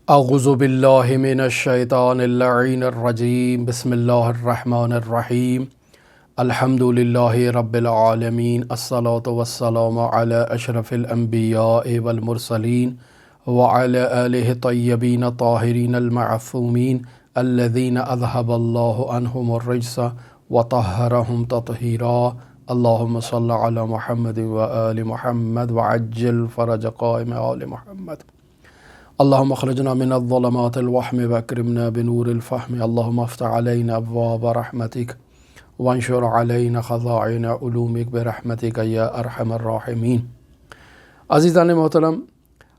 اعوذ باللہ من الشیطان اللعین الرجیم بسم اللہ الرحمن الرحیم الحمد للہ رب العالمین الصلاة والسلام علی اشرف الانبیاء والمرسلین وعلی آلہ طیبین طاہرین المعصومین الذین اذہب اللہ عنہم الرجس وطہرہم تطہیرا اللہم صل علی محمد وآل محمد وعجل فرج قائم آل محمد اللهم اخرجنا من الظلمات الوهم واكرمنا بنور الفهم اللهم افتح علينا ابواب رحمتك وانشر علينا خزائن علومك برحمتك یا ارحم الراحمین۔ عزیزان محترم،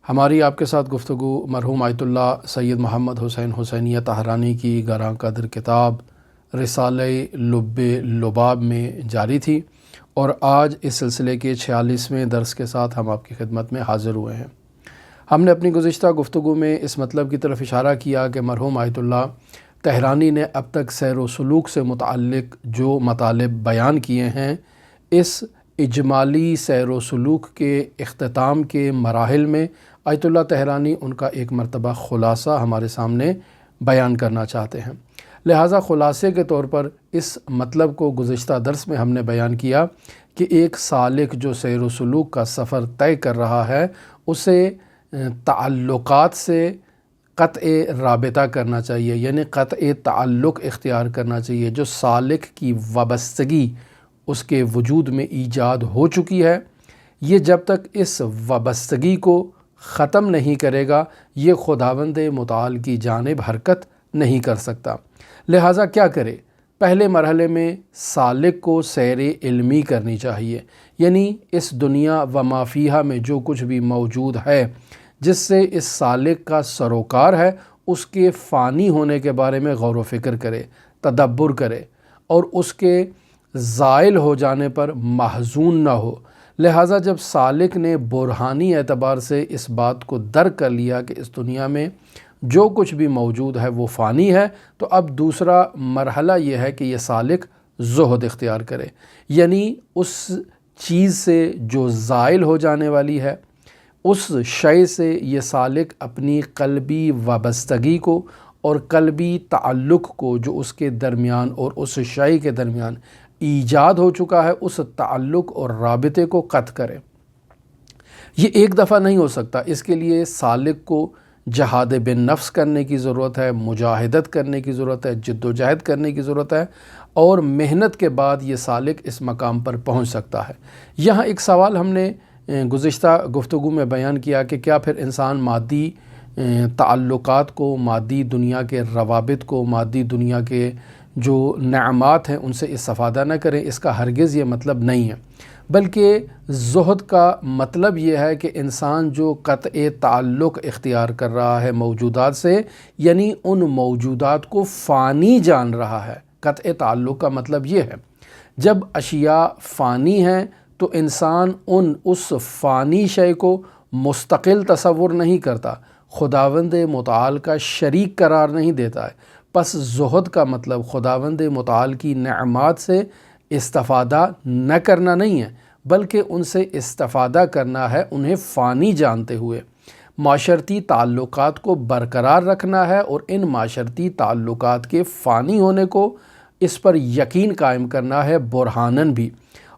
ہماری آپ کے ساتھ گفتگو مرحوم آیت اللہ سید محمد حسین حسینیہ طہرانی کی گراں قدر کتاب رسالہ لب لباب میں جاری تھی، اور آج اس سلسلے کے 46ویں درس کے ساتھ ہم آپ کی خدمت میں حاضر ہوئے ہیں۔ ہم نے اپنی گزشتہ گفتگو میں اس مطلب کی طرف اشارہ کیا کہ مرحوم آیت اللہ طہرانی نے اب تک سیر و سلوک سے متعلق جو مطالب بیان کیے ہیں، اس اجمالی سیر و سلوک کے اختتام کے مراحل میں آیت اللہ طہرانی ان کا ایک مرتبہ خلاصہ ہمارے سامنے بیان کرنا چاہتے ہیں۔ لہٰذا خلاصے کے طور پر اس مطلب کو گزشتہ درس میں ہم نے بیان کیا کہ ایک سالک جو سیر و سلوک کا سفر طے کر رہا ہے، اسے تعلقات سے قطع رابطہ کرنا چاہیے، یعنی قطع تعلق اختیار کرنا چاہیے۔ جو سالک کی وابستگی اس کے وجود میں ایجاد ہو چکی ہے، یہ جب تک اس وابستگی کو ختم نہیں کرے گا، یہ خداوند متعال کی جانب حرکت نہیں کر سکتا۔ لہٰذا کیا کرے؟ پہلے مرحلے میں سالک کو سیر علمی کرنی چاہیے، یعنی اس دنیا و ما فیہا میں جو کچھ بھی موجود ہے جس سے اس سالک کا سروکار ہے، اس کے فانی ہونے کے بارے میں غور و فکر کرے، تدبر کرے، اور اس کے زائل ہو جانے پر محزون نہ ہو۔ لہٰذا جب سالک نے برہانی اعتبار سے اس بات کو درک کر لیا کہ اس دنیا میں جو کچھ بھی موجود ہے وہ فانی ہے، تو اب دوسرا مرحلہ یہ ہے کہ یہ سالک زہد اختیار کرے، یعنی اس چیز سے جو زائل ہو جانے والی ہے، اس شے سے یہ سالک اپنی قلبی وابستگی کو اور قلبی تعلق کو جو اس کے درمیان اور اس شے کے درمیان ایجاد ہو چکا ہے، اس تعلق اور رابطے کو قطع کرے۔ یہ ایک دفعہ نہیں ہو سکتا، اس کے لیے سالک کو جہاد بن نفس کرنے کی ضرورت ہے، مجاہدت کرنے کی ضرورت ہے، جد و جہد کرنے کی ضرورت ہے، اور محنت کے بعد یہ سالک اس مقام پر پہنچ سکتا ہے۔ یہاں ایک سوال ہم نے گزشتہ گفتگو میں بیان کیا کہ کیا پھر انسان مادی تعلقات کو، مادی دنیا کے روابط کو، مادی دنیا کے جو نعمات ہیں ان سے استفادہ نہ کریں؟ اس کا ہرگز یہ مطلب نہیں ہے، بلکہ زہد کا مطلب یہ ہے کہ انسان جو قطع تعلق اختیار کر رہا ہے موجودات سے، یعنی ان موجودات کو فانی جان رہا ہے۔ قطع تعلق کا مطلب یہ ہے، جب اشیاء فانی ہیں تو انسان اس فانی شے کو مستقل تصور نہیں کرتا، خداوند متعال کا شریک قرار نہیں دیتا ہے۔ پس زہد کا مطلب خداوند متعال کی نعمات سے استفادہ نہ کرنا نہیں ہے، بلکہ ان سے استفادہ کرنا ہے انہیں فانی جانتے ہوئے۔ معاشرتی تعلقات کو برقرار رکھنا ہے، اور ان معاشرتی تعلقات کے فانی ہونے کو اس پر یقین قائم کرنا ہے، برہانن بھی۔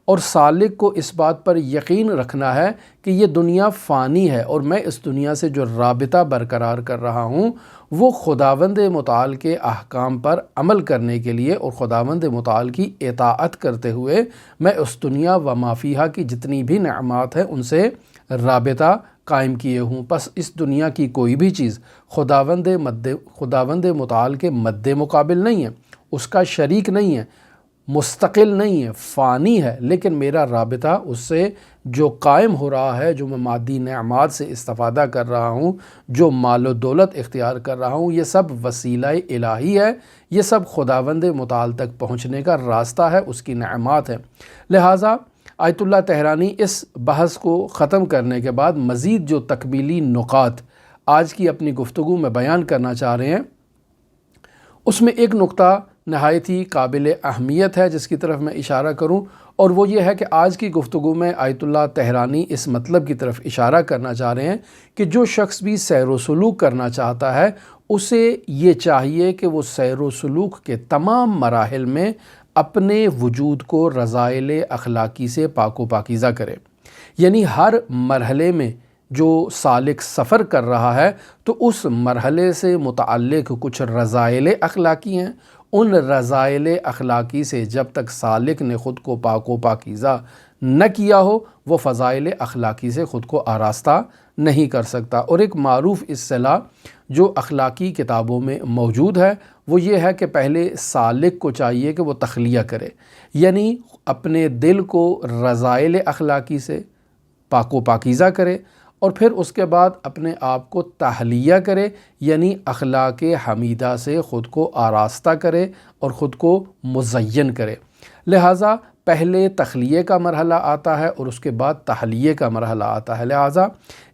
اور سالک کو اس بات پر یقین رکھنا ہے کہ یہ دنیا فانی ہے، اور میں اس دنیا سے جو رابطہ برقرار کر رہا ہوں وہ خداوند متعال کے احکام پر عمل کرنے کے لیے، اور خداوند متعال کی اطاعت کرتے ہوئے میں اس دنیا و ما فیہا کی جتنی بھی نعمات ہیں ان سے رابطہ قائم کیے ہوں۔ پس اس دنیا کی کوئی بھی چیز خداوند متعال کے مد مقابل نہیں ہے، اس کا شریک نہیں ہے، مستقل نہیں ہے، فانی ہے، لیکن میرا رابطہ اس سے جو قائم ہو رہا ہے، جو میں مادی نعمات سے استفادہ کر رہا ہوں، جو مال و دولت اختیار کر رہا ہوں، یہ سب وسیلہ الہی ہے، یہ سب خداوند متعال تک پہنچنے کا راستہ ہے، اس کی نعمات ہیں۔ لہٰذا آیت اللہ طہرانی اس بحث کو ختم کرنے کے بعد مزید جو تکمیلی نکات آج کی اپنی گفتگو میں بیان کرنا چاہ رہے ہیں، اس میں ایک نقطہ نہایت ہی قابل اہمیت ہے جس کی طرف میں اشارہ کروں، اور وہ یہ ہے کہ آج کی گفتگو میں آیت اللہ طہرانی اس مطلب کی طرف اشارہ کرنا چاہ رہے ہیں کہ جو شخص بھی سیر و سلوک کرنا چاہتا ہے اسے یہ چاہیے کہ وہ سیر و سلوک کے تمام مراحل میں اپنے وجود کو رذائل اخلاقی سے پاک و پاکیزہ کرے۔ یعنی ہر مرحلے میں جو سالک سفر کر رہا ہے تو اس مرحلے سے متعلق کچھ رذائل اخلاقی ہیں، ان رذائل اخلاقی سے جب تک سالک نے خود کو پاک و پاکیزہ نہ کیا ہو وہ فضائل اخلاقی سے خود کو آراستہ نہیں کر سکتا۔ اور ایک معروف اصطلاح جو اخلاقی کتابوں میں موجود ہے وہ یہ ہے کہ پہلے سالک کو چاہیے کہ وہ تخلیہ کرے، یعنی اپنے دل کو رذائل اخلاقی سے پاک و پاکیزہ کرے، اور پھر اس کے بعد اپنے آپ کو تحلیہ کرے، یعنی اخلاق حمیدہ سے خود کو آراستہ کرے اور خود کو مزین کرے۔ لہٰذا پہلے تخلیہ کا مرحلہ آتا ہے اور اس کے بعد تحلیہ کا مرحلہ آتا ہے۔ لہٰذا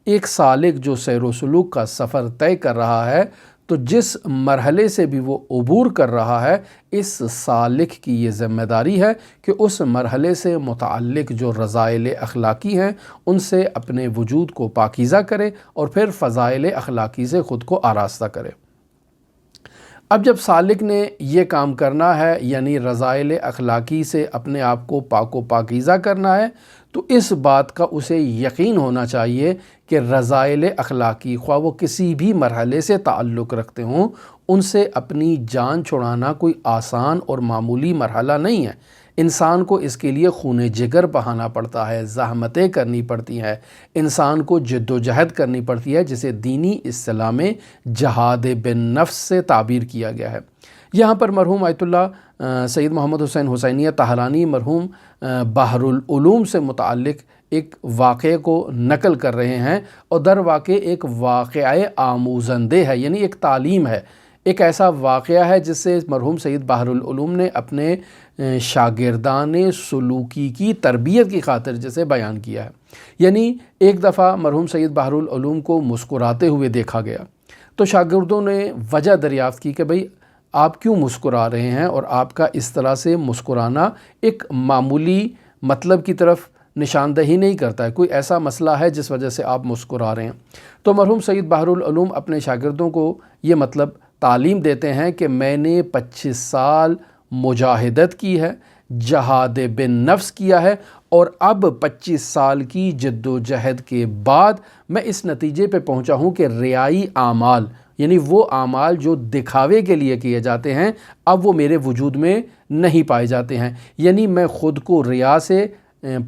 ایک سالک جو سیر و سلوک کا سفر طے کر رہا ہے تو جس مرحلے سے بھی وہ عبور کر رہا ہے اس سالک کی یہ ذمہ داری ہے کہ اس مرحلے سے متعلق جو رذائل اخلاقی ہیں ان سے اپنے وجود کو پاکیزہ کرے اور پھر فضائل اخلاقی سے خود کو آراستہ کرے۔ اب جب سالک نے یہ کام کرنا ہے یعنی رذائل اخلاقی سے اپنے آپ کو پاک و پاکیزہ کرنا ہے تو اس بات کا اسے یقین ہونا چاہیے کہ رذائل اخلاقی خواہ وہ کسی بھی مرحلے سے تعلق رکھتے ہوں ان سے اپنی جان چھڑانا کوئی آسان اور معمولی مرحلہ نہیں ہے۔ انسان کو اس کے لیے خون جگر بہانا پڑتا ہے، زحمتیں کرنی پڑتی ہیں، انسان کو جد و جہد کرنی پڑتی ہے جسے دینی اصطلاح میں جہاد بالنفس سے تعبیر کیا گیا ہے۔ یہاں پر مرحوم آیت اللہ سید محمد حسین حسینیہ طہرانی مرحوم بحر العلوم سے متعلق ایک واقعے کو نقل کر رہے ہیں، اور در واقع ایک واقعہ آموزندہ ہے، یعنی ایک تعلیم ہے، ایک ایسا واقعہ ہے جس سے مرحوم سید بحر العلوم نے اپنے شاگردان سلوکی کی تربیت کی خاطر جسے بیان کیا ہے۔ یعنی ایک دفعہ مرحوم سید بحر العلوم کو مسکراتے ہوئے دیکھا گیا تو شاگردوں نے وجہ دریافت کی کہ بھئی آپ کیوں مسکرا رہے ہیں، اور آپ کا اس طرح سے مسکرانا ایک معمولی مطلب کی طرف نشاندہی نہیں کرتا ہے، کوئی ایسا مسئلہ ہے جس وجہ سے آپ مسکرا رہے ہیں۔ تو مرحوم سید بحر العلوم اپنے شاگردوں کو یہ مطلب تعلیم دیتے ہیں کہ میں نے 25 سال مجاہدت کی ہے، جہاد بالنفس کیا ہے، اور اب 25 سال کی جد و جہد کے بعد میں اس نتیجے پہ پہنچا ہوں کہ ریائی اعمال یعنی وہ اعمال جو دکھاوے کے لیے کیے جاتے ہیں اب وہ میرے وجود میں نہیں پائے جاتے ہیں، یعنی میں خود کو ریا سے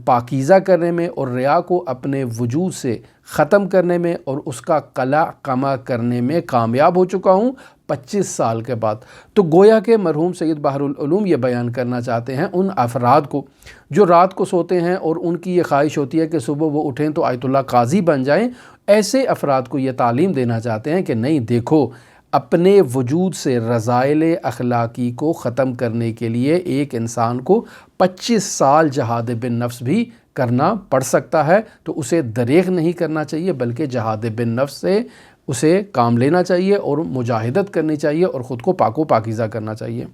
پاکیزہ کرنے میں اور ریا کو اپنے وجود سے ختم کرنے میں اور اس کا قلع قمع کرنے میں کامیاب ہو چکا ہوں 25 سال کے بعد۔ تو گویا کہ مرحوم سید بحر العلوم یہ بیان کرنا چاہتے ہیں ان افراد کو جو رات کو سوتے ہیں اور ان کی یہ خواہش ہوتی ہے کہ صبح وہ اٹھیں تو آیت اللہ قاضی بن جائیں، ایسے افراد کو یہ تعلیم دینا چاہتے ہیں کہ نہیں، دیکھو اپنے وجود سے رذائل اخلاقی کو ختم کرنے کے لیے ایک انسان کو 25 سال جہاد بالنفس بھی کرنا پڑ سکتا ہے، تو اسے دریغ نہیں کرنا چاہیے بلکہ جہاد بالنفس سے اسے کام لینا چاہیے اور مجاہدت کرنی چاہیے اور خود کو پاک و پاکیزہ کرنا چاہیے۔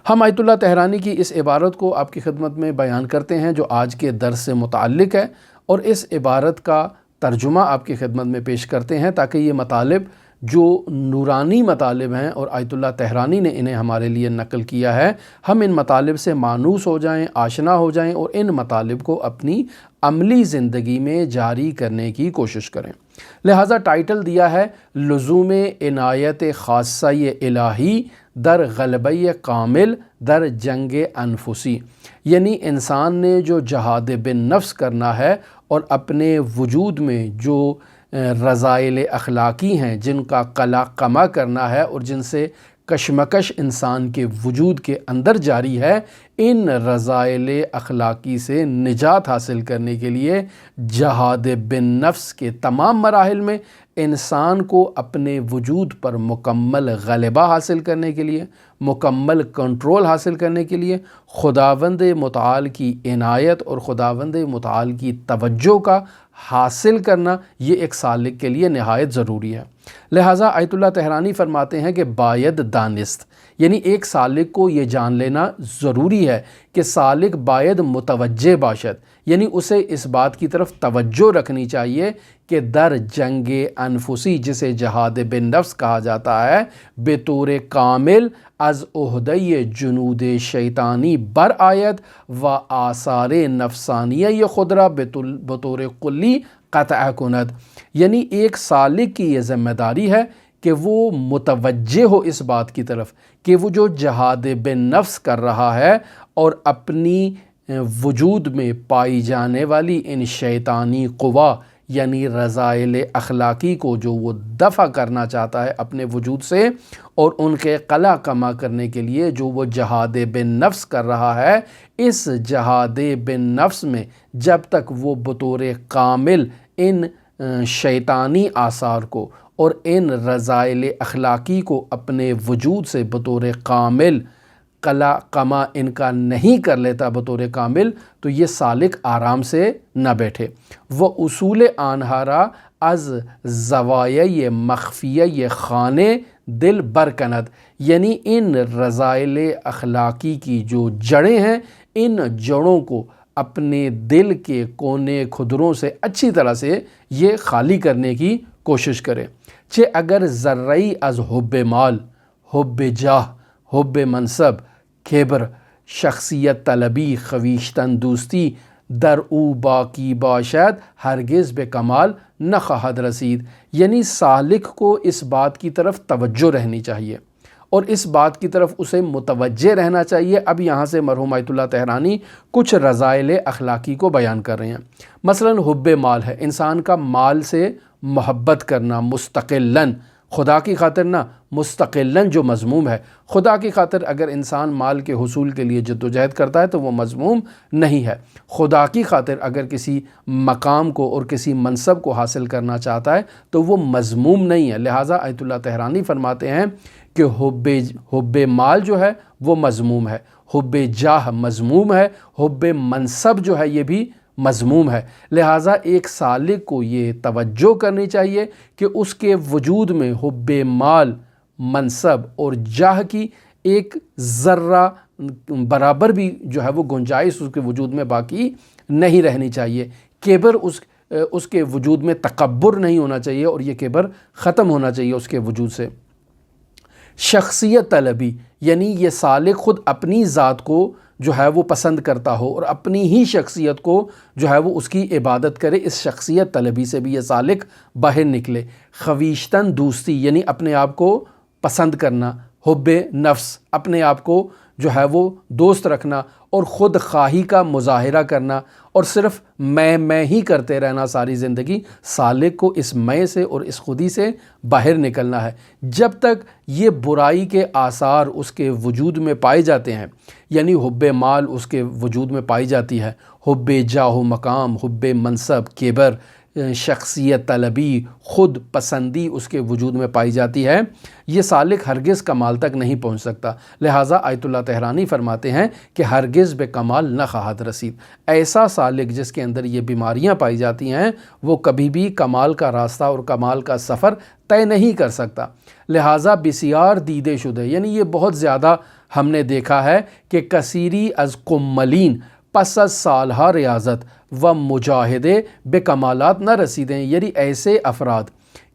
ہم آیت اللہ طہرانی کی اس عبارت کو آپ کی خدمت میں بیان کرتے ہیں جو آج کے درس سے متعلق ہے، اور اس عبارت کا ترجمہ آپ کی خدمت میں پیش کرتے ہیں تاکہ یہ مطالب جو نورانی مطالب ہیں اور آیت اللہ طہرانی نے انہیں ہمارے لیے نقل کیا ہے ہم ان مطالب سے مانوس ہو جائیں، آشنا ہو جائیں اور ان مطالب کو اپنی عملی زندگی میں جاری کرنے کی کوشش کریں۔ لہٰذا ٹائٹل دیا ہے لزوم عنایت خاصہ الہی در غلبہ کامل در جنگ انفسی، یعنی انسان نے جو جہاد بالنفس کرنا ہے اور اپنے وجود میں جو رذائل اخلاقی ہیں جن کا قلع قمع کرنا ہے اور جن سے کشمکش انسان کے وجود کے اندر جاری ہے، ان رذائل اخلاقی سے نجات حاصل کرنے کے لیے جہاد بالنفس کے تمام مراحل میں انسان کو اپنے وجود پر مکمل غلبہ حاصل کرنے کے لیے مکمل کنٹرول حاصل کرنے کے لیے خداوند متعال کی عنایت اور خداوند متعال کی توجہ کا حاصل کرنا یہ ایک سالک کے لیے نہایت ضروری ہے۔ لہٰذا آیت اللہ طحرانی فرماتے ہیں کہ باید دانست، یعنی ایک سالک کو یہ جان لینا ضروری ہے کہ سالک باید متوجہ باشد، یعنی اسے اس بات کی طرف توجہ رکھنی چاہیے کہ در جنگ انفسی، جسے جہاد بن نفس کہا جاتا ہے، بطور کامل از عہدہ جنود شیطانی بر آید و آثار نفسانیہ خود را بطور کلی قطع کند، یعنی ایک سالک کی یہ ذمہ داری ہے کہ وہ متوجہ ہو اس بات کی طرف کہ وہ جو جہاد بن نفس کر رہا ہے اور اپنی وجود میں پائی جانے والی ان شیطانی قوا یعنی رذائل اخلاقی کو جو وہ دفع کرنا چاہتا ہے اپنے وجود سے، اور ان کے قلع کما کرنے کے لیے جو وہ جہاد بن نفس کر رہا ہے، اس جہاد بن نفس میں جب تک وہ بطور کامل ان شیطانی آثار کو اور ان رذائل اخلاقی کو اپنے وجود سے بطور کامل قلع کما ان کا نہیں کر لیتا بطور کامل، تو یہ سالک آرام سے نہ بیٹھے۔ وہ اصول آنہارا از زوایہ مخفیہ خانے دل برکند، یعنی ان رذائل اخلاقی کی جو جڑیں ہیں، ان جڑوں کو اپنے دل کے کونے کھدروں سے اچھی طرح سے یہ خالی کرنے کی کوشش کرے۔ چہ اگر ذرعی از حب مال، حب جاہ، حب منصب، کبر، شخصیت طلبی، خویشتن دوستی در او باقی باشد ہرگز بے کمال نہ خواہد رسید، یعنی سالک کو اس بات کی طرف توجہ رہنی چاہیے اور اس بات کی طرف اسے متوجہ رہنا چاہیے۔ اب یہاں سے مرحوم آیت اللہ طحرانی کچھ رذائل اخلاقی کو بیان کر رہے ہیں۔ مثلا حب مال ہے، انسان کا مال سے محبت کرنا مستقلاً، خدا کی خاطر نہ، مستقلاً جو مذموم ہے۔ خدا کی خاطر اگر انسان مال کے حصول کے لیے جد و جہد کرتا ہے تو وہ مذموم نہیں ہے۔ خدا کی خاطر اگر کسی مقام کو اور کسی منصب کو حاصل کرنا چاہتا ہے تو وہ مذموم نہیں ہے۔ لہٰذا آیت اللہ طحرانی فرماتے ہیں کہ حب مال جو ہے وہ مذموم ہے، حب جاہ مذموم ہے، حب منصب جو ہے یہ بھی مذموم ہے۔ لہٰذا ایک سالک کو یہ توجہ کرنی چاہیے کہ اس کے وجود میں حب مال، منصب اور جاہ کی ایک ذرہ برابر بھی جو ہے وہ گنجائش اس کے وجود میں باقی نہیں رہنی چاہیے۔ کبر اس کے وجود میں تکبر نہیں ہونا چاہیے اور یہ کبر ختم ہونا چاہیے اس کے وجود سے۔ شخصیت طلبی، یعنی یہ سالک خود اپنی ذات کو جو ہے وہ پسند کرتا ہو اور اپنی ہی شخصیت کو جو ہے وہ اس کی عبادت کرے، اس شخصیت طلبی سے بھی یہ سالک باہر نکلے۔ خویشتن دوستی، یعنی اپنے آپ کو پسند کرنا، حب نفس، اپنے آپ کو جو ہے وہ دوست رکھنا اور خود خواہی کا مظاہرہ کرنا اور صرف میں ہی کرتے رہنا ساری زندگی، سالک کو اس میں سے اور اس خودی سے باہر نکلنا ہے۔ جب تک یہ برائی کے آثار اس کے وجود میں پائے جاتے ہیں، یعنی حب مال اس کے وجود میں پائی جاتی ہے، حب جاہ و مقام، حب منصب، کبر، شخصیت طلبی، خود پسندی اس کے وجود میں پائی جاتی ہے، یہ سالک ہرگز کمال تک نہیں پہنچ سکتا۔ لہٰذا آیت اللہ طحرانی فرماتے ہیں کہ ہرگز بے کمال نہ خواہد رسید۔ ایسا سالک جس کے اندر یہ بیماریاں پائی جاتی ہیں وہ کبھی بھی کمال کا راستہ اور کمال کا سفر طے نہیں کر سکتا۔ لہٰذا بسیار دیدے شدہ، یعنی یہ بہت زیادہ ہم نے دیکھا ہے کہ کثیری از کملین پس از سالہ ریاضت و مجاہدے بے کمالات نہ رسیدیں، یعنی ایسے افراد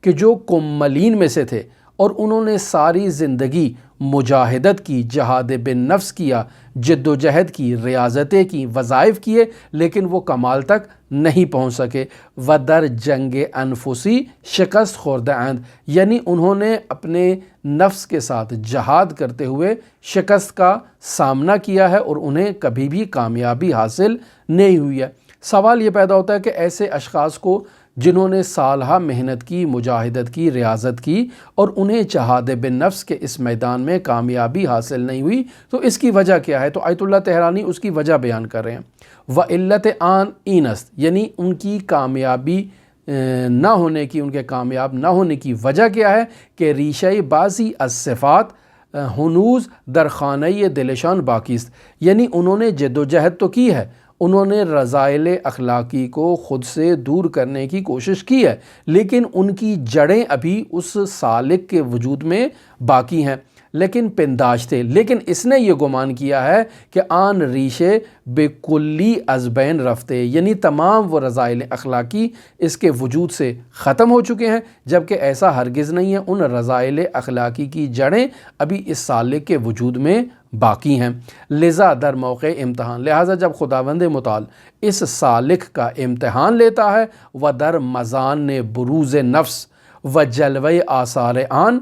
کہ جو کملین میں سے تھے اور انہوں نے ساری زندگی مجاہدت کی، جہاد بن نفس کیا، جد و جہد کی، ریاضتیں کی، وظائف کیے، لیکن وہ کمال تک نہیں پہنچ سکے۔ و در جنگ انفسی شکست خوردند، یعنی انہوں نے اپنے نفس کے ساتھ جہاد کرتے ہوئے شکست کا سامنا کیا ہے اور انہیں کبھی بھی کامیابی حاصل نہیں ہوئی ہے۔ سوال یہ پیدا ہوتا ہے کہ ایسے اشخاص کو جنہوں نے سالہ محنت کی، مجاہدت کی، ریاضت کی اور انہیں جہاد بن نفس کے اس میدان میں کامیابی حاصل نہیں ہوئی، تو اس کی وجہ کیا ہے؟ تو آیت اللہ طحرانی اس کی وجہ بیان کر رہے ہیں۔ وعلت آن اینست، یعنی ان کی کامیابی نہ ہونے کی، ان کے کامیاب نہ ہونے کی وجہ کیا ہے کہ ریشۂ بعضی از صفات ہنوز در خانه دلشان باقی است، یعنی انہوں نے جد و جہد تو کی ہے، انہوں نے رذائل اخلاقی کو خود سے دور کرنے کی کوشش کی ہے، لیکن ان کی جڑیں ابھی اس سالک کے وجود میں باقی ہیں، لیکن پنداشتے، لیکن اس نے یہ گمان کیا ہے کہ آن ریشے بے کلی از بین رفتے، یعنی تمام وہ رذائل اخلاقی اس کے وجود سے ختم ہو چکے ہیں، جبکہ ایسا ہرگز نہیں ہے، ان رذائل اخلاقی کی جڑیں ابھی اس سالک کے وجود میں باقی ہیں۔ لذا در موقع امتحان، لہٰذا جب خداوند متعال اس سالک کا امتحان لیتا ہے، و در مزان بروز نفس و جلوہ آثار آن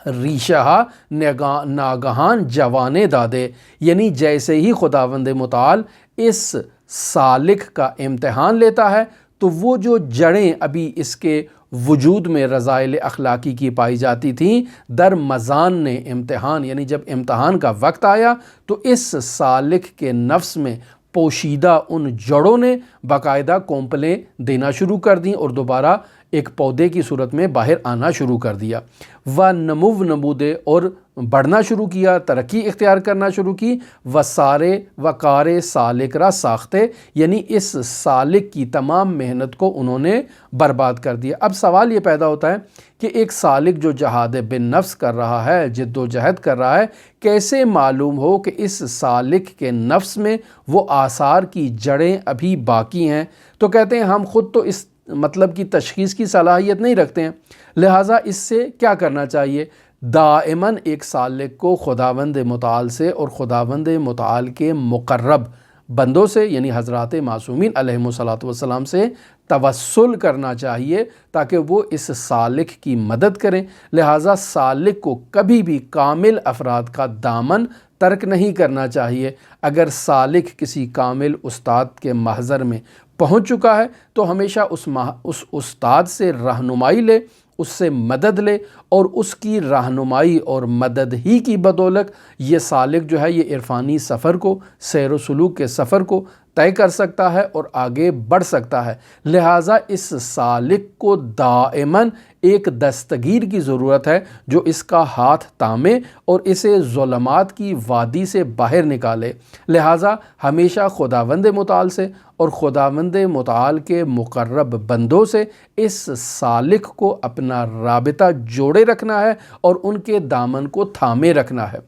ریشہ ناگہان جوانے دادے، یعنی جیسے ہی خداوند متعال اس سالک کا امتحان لیتا ہے تو وہ جو جڑیں ابھی اس کے وجود میں رذائل اخلاقی کی پائی جاتی تھیں، در مزان نے امتحان، یعنی جب امتحان کا وقت آیا تو اس سالک کے نفس میں پوشیدہ ان جڑوں نے باقاعدہ کونپلیں دینا شروع کر دیں اور دوبارہ ایک پودے کی صورت میں باہر آنا شروع کر دیا، و نمو نمودے اور بڑھنا شروع کیا، ترقی اختیار کرنا شروع کی، و سارے و کار سالک را ساختے، یعنی اس سالک کی تمام محنت کو انہوں نے برباد کر دیا۔ اب سوال یہ پیدا ہوتا ہے کہ ایک سالک جو جہاد بن نفس کر رہا ہے، جد و جہد کر رہا ہے، کیسے معلوم ہو کہ اس سالک کے نفس میں وہ آثار کی جڑیں ابھی باقی ہیں؟ تو کہتے ہیں ہم خود تو اس مطلب کی تشخیص کی صلاحیت نہیں رکھتے ہیں، لہٰذا اس سے کیا کرنا چاہیے؟ دائماً ایک سالک کو خداوند متعال سے اور خداوند متعال کے مقرب بندوں سے، یعنی حضرات معصومین علیہم الصلاۃ والسلام سے توسل کرنا چاہیے تاکہ وہ اس سالک کی مدد کریں۔ لہٰذا سالک کو کبھی بھی کامل افراد کا دامن ترک نہیں کرنا چاہیے۔ اگر سالک کسی کامل استاد کے محضر میں پہنچ چکا ہے تو ہمیشہ اس استاد سے رہنمائی لے، اس سے مدد لے، اور اس کی رہنمائی اور مدد ہی کی بدولت یہ سالک جو ہے یہ عرفانی سفر کو، سیر و سلوک کے سفر کو طے کر سکتا ہے اور آگے بڑھ سکتا ہے۔ لہٰذا اس سالک کو دائماً ایک دستگیر کی ضرورت ہے جو اس کا ہاتھ تھامے اور اسے ظلمات کی وادی سے باہر نکالے۔ لہٰذا ہمیشہ خداوند متعال سے اور خداوند متعال کے مقرب بندوں سے اس سالک کو اپنا رابطہ جوڑے رکھنا ہے اور ان کے دامن کو تھامے رکھنا ہے۔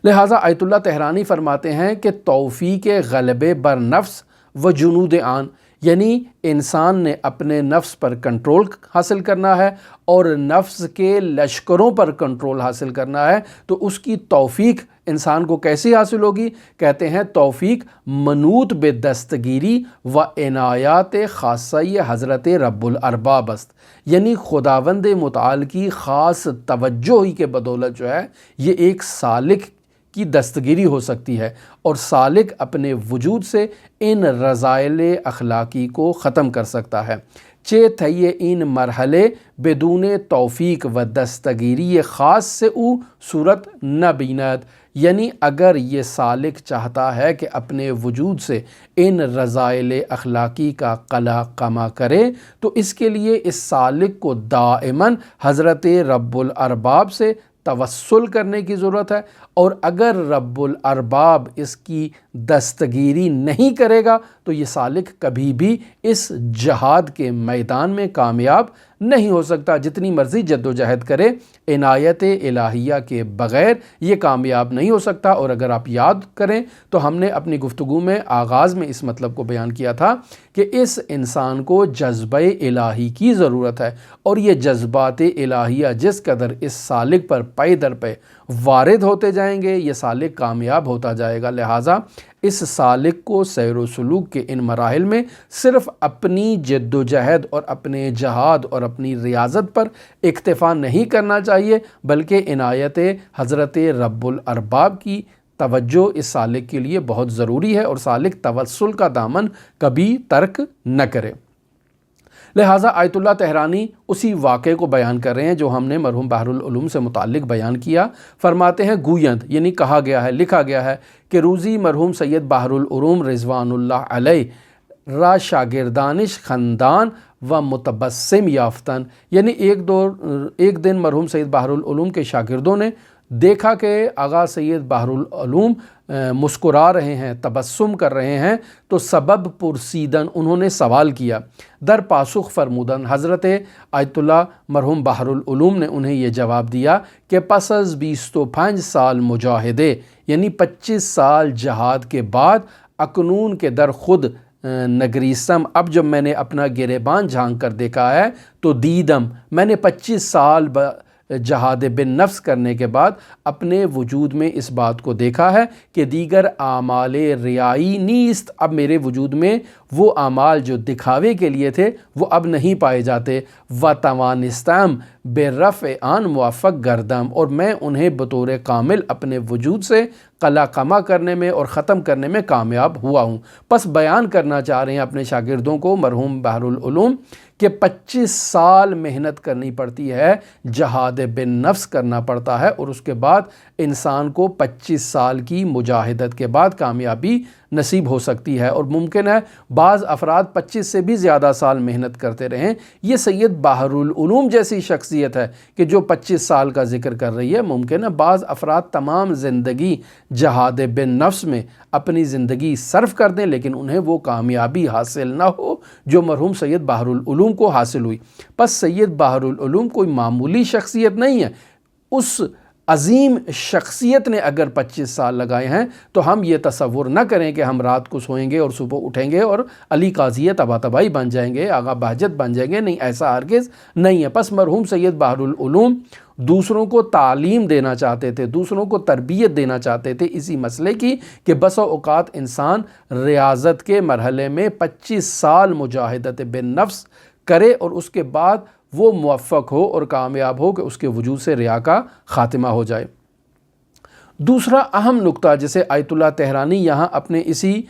لہٰذا آیت اللہ طحرانی فرماتے ہیں کہ توفیق غلبے بر نفس و جنود آن، یعنی انسان نے اپنے نفس پر کنٹرول حاصل کرنا ہے اور نفس کے لشکروں پر کنٹرول حاصل کرنا ہے، تو اس کی توفیق انسان کو کیسے حاصل ہوگی؟ کہتے ہیں توفیق منوط بے دستگیری و عنایات خاصہ حضرت رب الارباب است، یعنی خداوند متعال کی خاص توجہ ہی کے بدولت جو ہے یہ ایک سالک کی دستگیری ہو سکتی ہے، اور سالک اپنے وجود سے ان رذائل اخلاقی کو ختم کر سکتا ہے۔ چے تھئیے ان مرحلے بدون توفیق و دستگیری خاص سے او صورت نہ بیند، یعنی اگر یہ سالک چاہتا ہے کہ اپنے وجود سے ان رذائل اخلاقی کا قلع کما کرے تو اس کے لیے اس سالک کو دائماً حضرت رب الارباب سے توسل کرنے کی ضرورت ہے، اور اگر رب الارباب اس کی دستگیری نہیں کرے گا تو یہ سالک کبھی بھی اس جہاد کے میدان میں کامیاب نہیں ہو سکتا۔ جتنی مرضی جد و جہد کرے، عنایت الہیہ کے بغیر یہ کامیاب نہیں ہو سکتا۔ اور اگر آپ یاد کریں تو ہم نے اپنی گفتگو میں آغاز میں اس مطلب کو بیان کیا تھا کہ اس انسان کو جذبہ الہی کی ضرورت ہے، اور یہ جذبات الہیہ جس قدر اس سالک پر پے در پے وارد ہوتے جائیں گے یہ سالک کامیاب ہوتا جائے گا۔ لہٰذا اس سالک کو سیر و سلوک کے ان مراحل میں صرف اپنی جد و جہد اور اپنے جہاد اور اپنی ریاضت پر اکتفا نہیں کرنا چاہیے، بلکہ عنایت حضرت رب الارباب کی توجہ اس سالک کے لیے بہت ضروری ہے، اور سالک توسل کا دامن کبھی ترک نہ کرے۔ لہٰذا آیت اللہ طحرانی اسی واقعے کو بیان کر رہے ہیں جو ہم نے مرحوم بحر العلوم سے متعلق بیان کیا۔ فرماتے ہیں گویند، یعنی کہا گیا ہے، لکھا گیا ہے کہ روزی مرحوم سید بحر العلوم رضوان اللہ علیہ را شاگردانش خندان و متبسم یافتن، یعنی ایک دن مرحوم سید بحر العلوم کے شاگردوں نے دیکھا کہ آغا سید بحر العلوم مسکرا رہے ہیں، تبسم کر رہے ہیں، تو سبب پرسیدن انہوں نے سوال کیا۔ در پاسخ فرمودن حضرت آیت اللہ مرحوم بحر العلوم نے انہیں یہ جواب دیا کہ پس از 25 سال مجاہدے یعنی 25 سال جہاد کے بعد اکنون کے در خود نگریستم، اب جب میں نے اپنا گریبان جھانک کر دیکھا ہے تو دیدم، میں نے 25 سال جہاد بن نفس کرنے کے بعد اپنے وجود میں اس بات کو دیکھا ہے کہ دیگر اعمال ریائی نیست، اب میرے وجود میں وہ اعمال جو دکھاوے کے لیے تھے وہ اب نہیں پائے جاتے۔ و توانستم بے رفع آن موفق گردم، اور میں انہیں بطور کامل اپنے وجود سے قلا قما کرنے میں اور ختم کرنے میں کامیاب ہوا ہوں۔ پس بیان کرنا چاہ رہے ہیں اپنے شاگردوں کو مرحوم بحر العلوم کہ 25 سال محنت کرنی پڑتی ہے، جہاد بن نفس کرنا پڑتا ہے، اور اس کے بعد انسان کو 25 سال کی مجاہدت کے بعد کامیابی نصیب ہو سکتی ہے، اور ممکن ہے بعض افراد 25 سے بھی زیادہ سال محنت کرتے رہیں۔ یہ سید بحر العلوم جیسی شخصیت ہے کہ جو 25 سال کا ذکر کر رہی ہے۔ ممکن ہے بعض افراد تمام زندگی جہاد بن نفس میں اپنی زندگی صرف کر دیں لیکن انہیں وہ کامیابی حاصل نہ ہو جو مرحوم سید بحر العلوم کو حاصل ہوئی۔ پس سید بحر العلوم کوئی معمولی شخصیت نہیں ہے، اس عظیم شخصیت نے اگر 25 سال لگائے ہیں تو ہم یہ تصور نہ کریں کہ ہم رات کو سوئیں گے اور صبح اٹھیں گے اور علی قاضیہ طباطبائی بن جائیں گے، آغا بہجت بن جائیں گے، نہیں، ایسا ہرگز نہیں ہے۔ پس مرحوم سید بحر العلوم دوسروں کو تعلیم دینا چاہتے تھے، دوسروں کو تربیت دینا چاہتے تھے اسی مسئلے کی کہ بسا اوقات انسان ریاضت کے مرحلے میں 25 سال مجاہدت بن نفس کرے اور اس کے بعد وہ موفق ہو اور کامیاب ہو کہ اس کے وجود سے ریا کا خاتمہ ہو جائے۔ دوسرا اہم نقطہ جسے آیت اللہ تہرانی یہاں اپنے اسی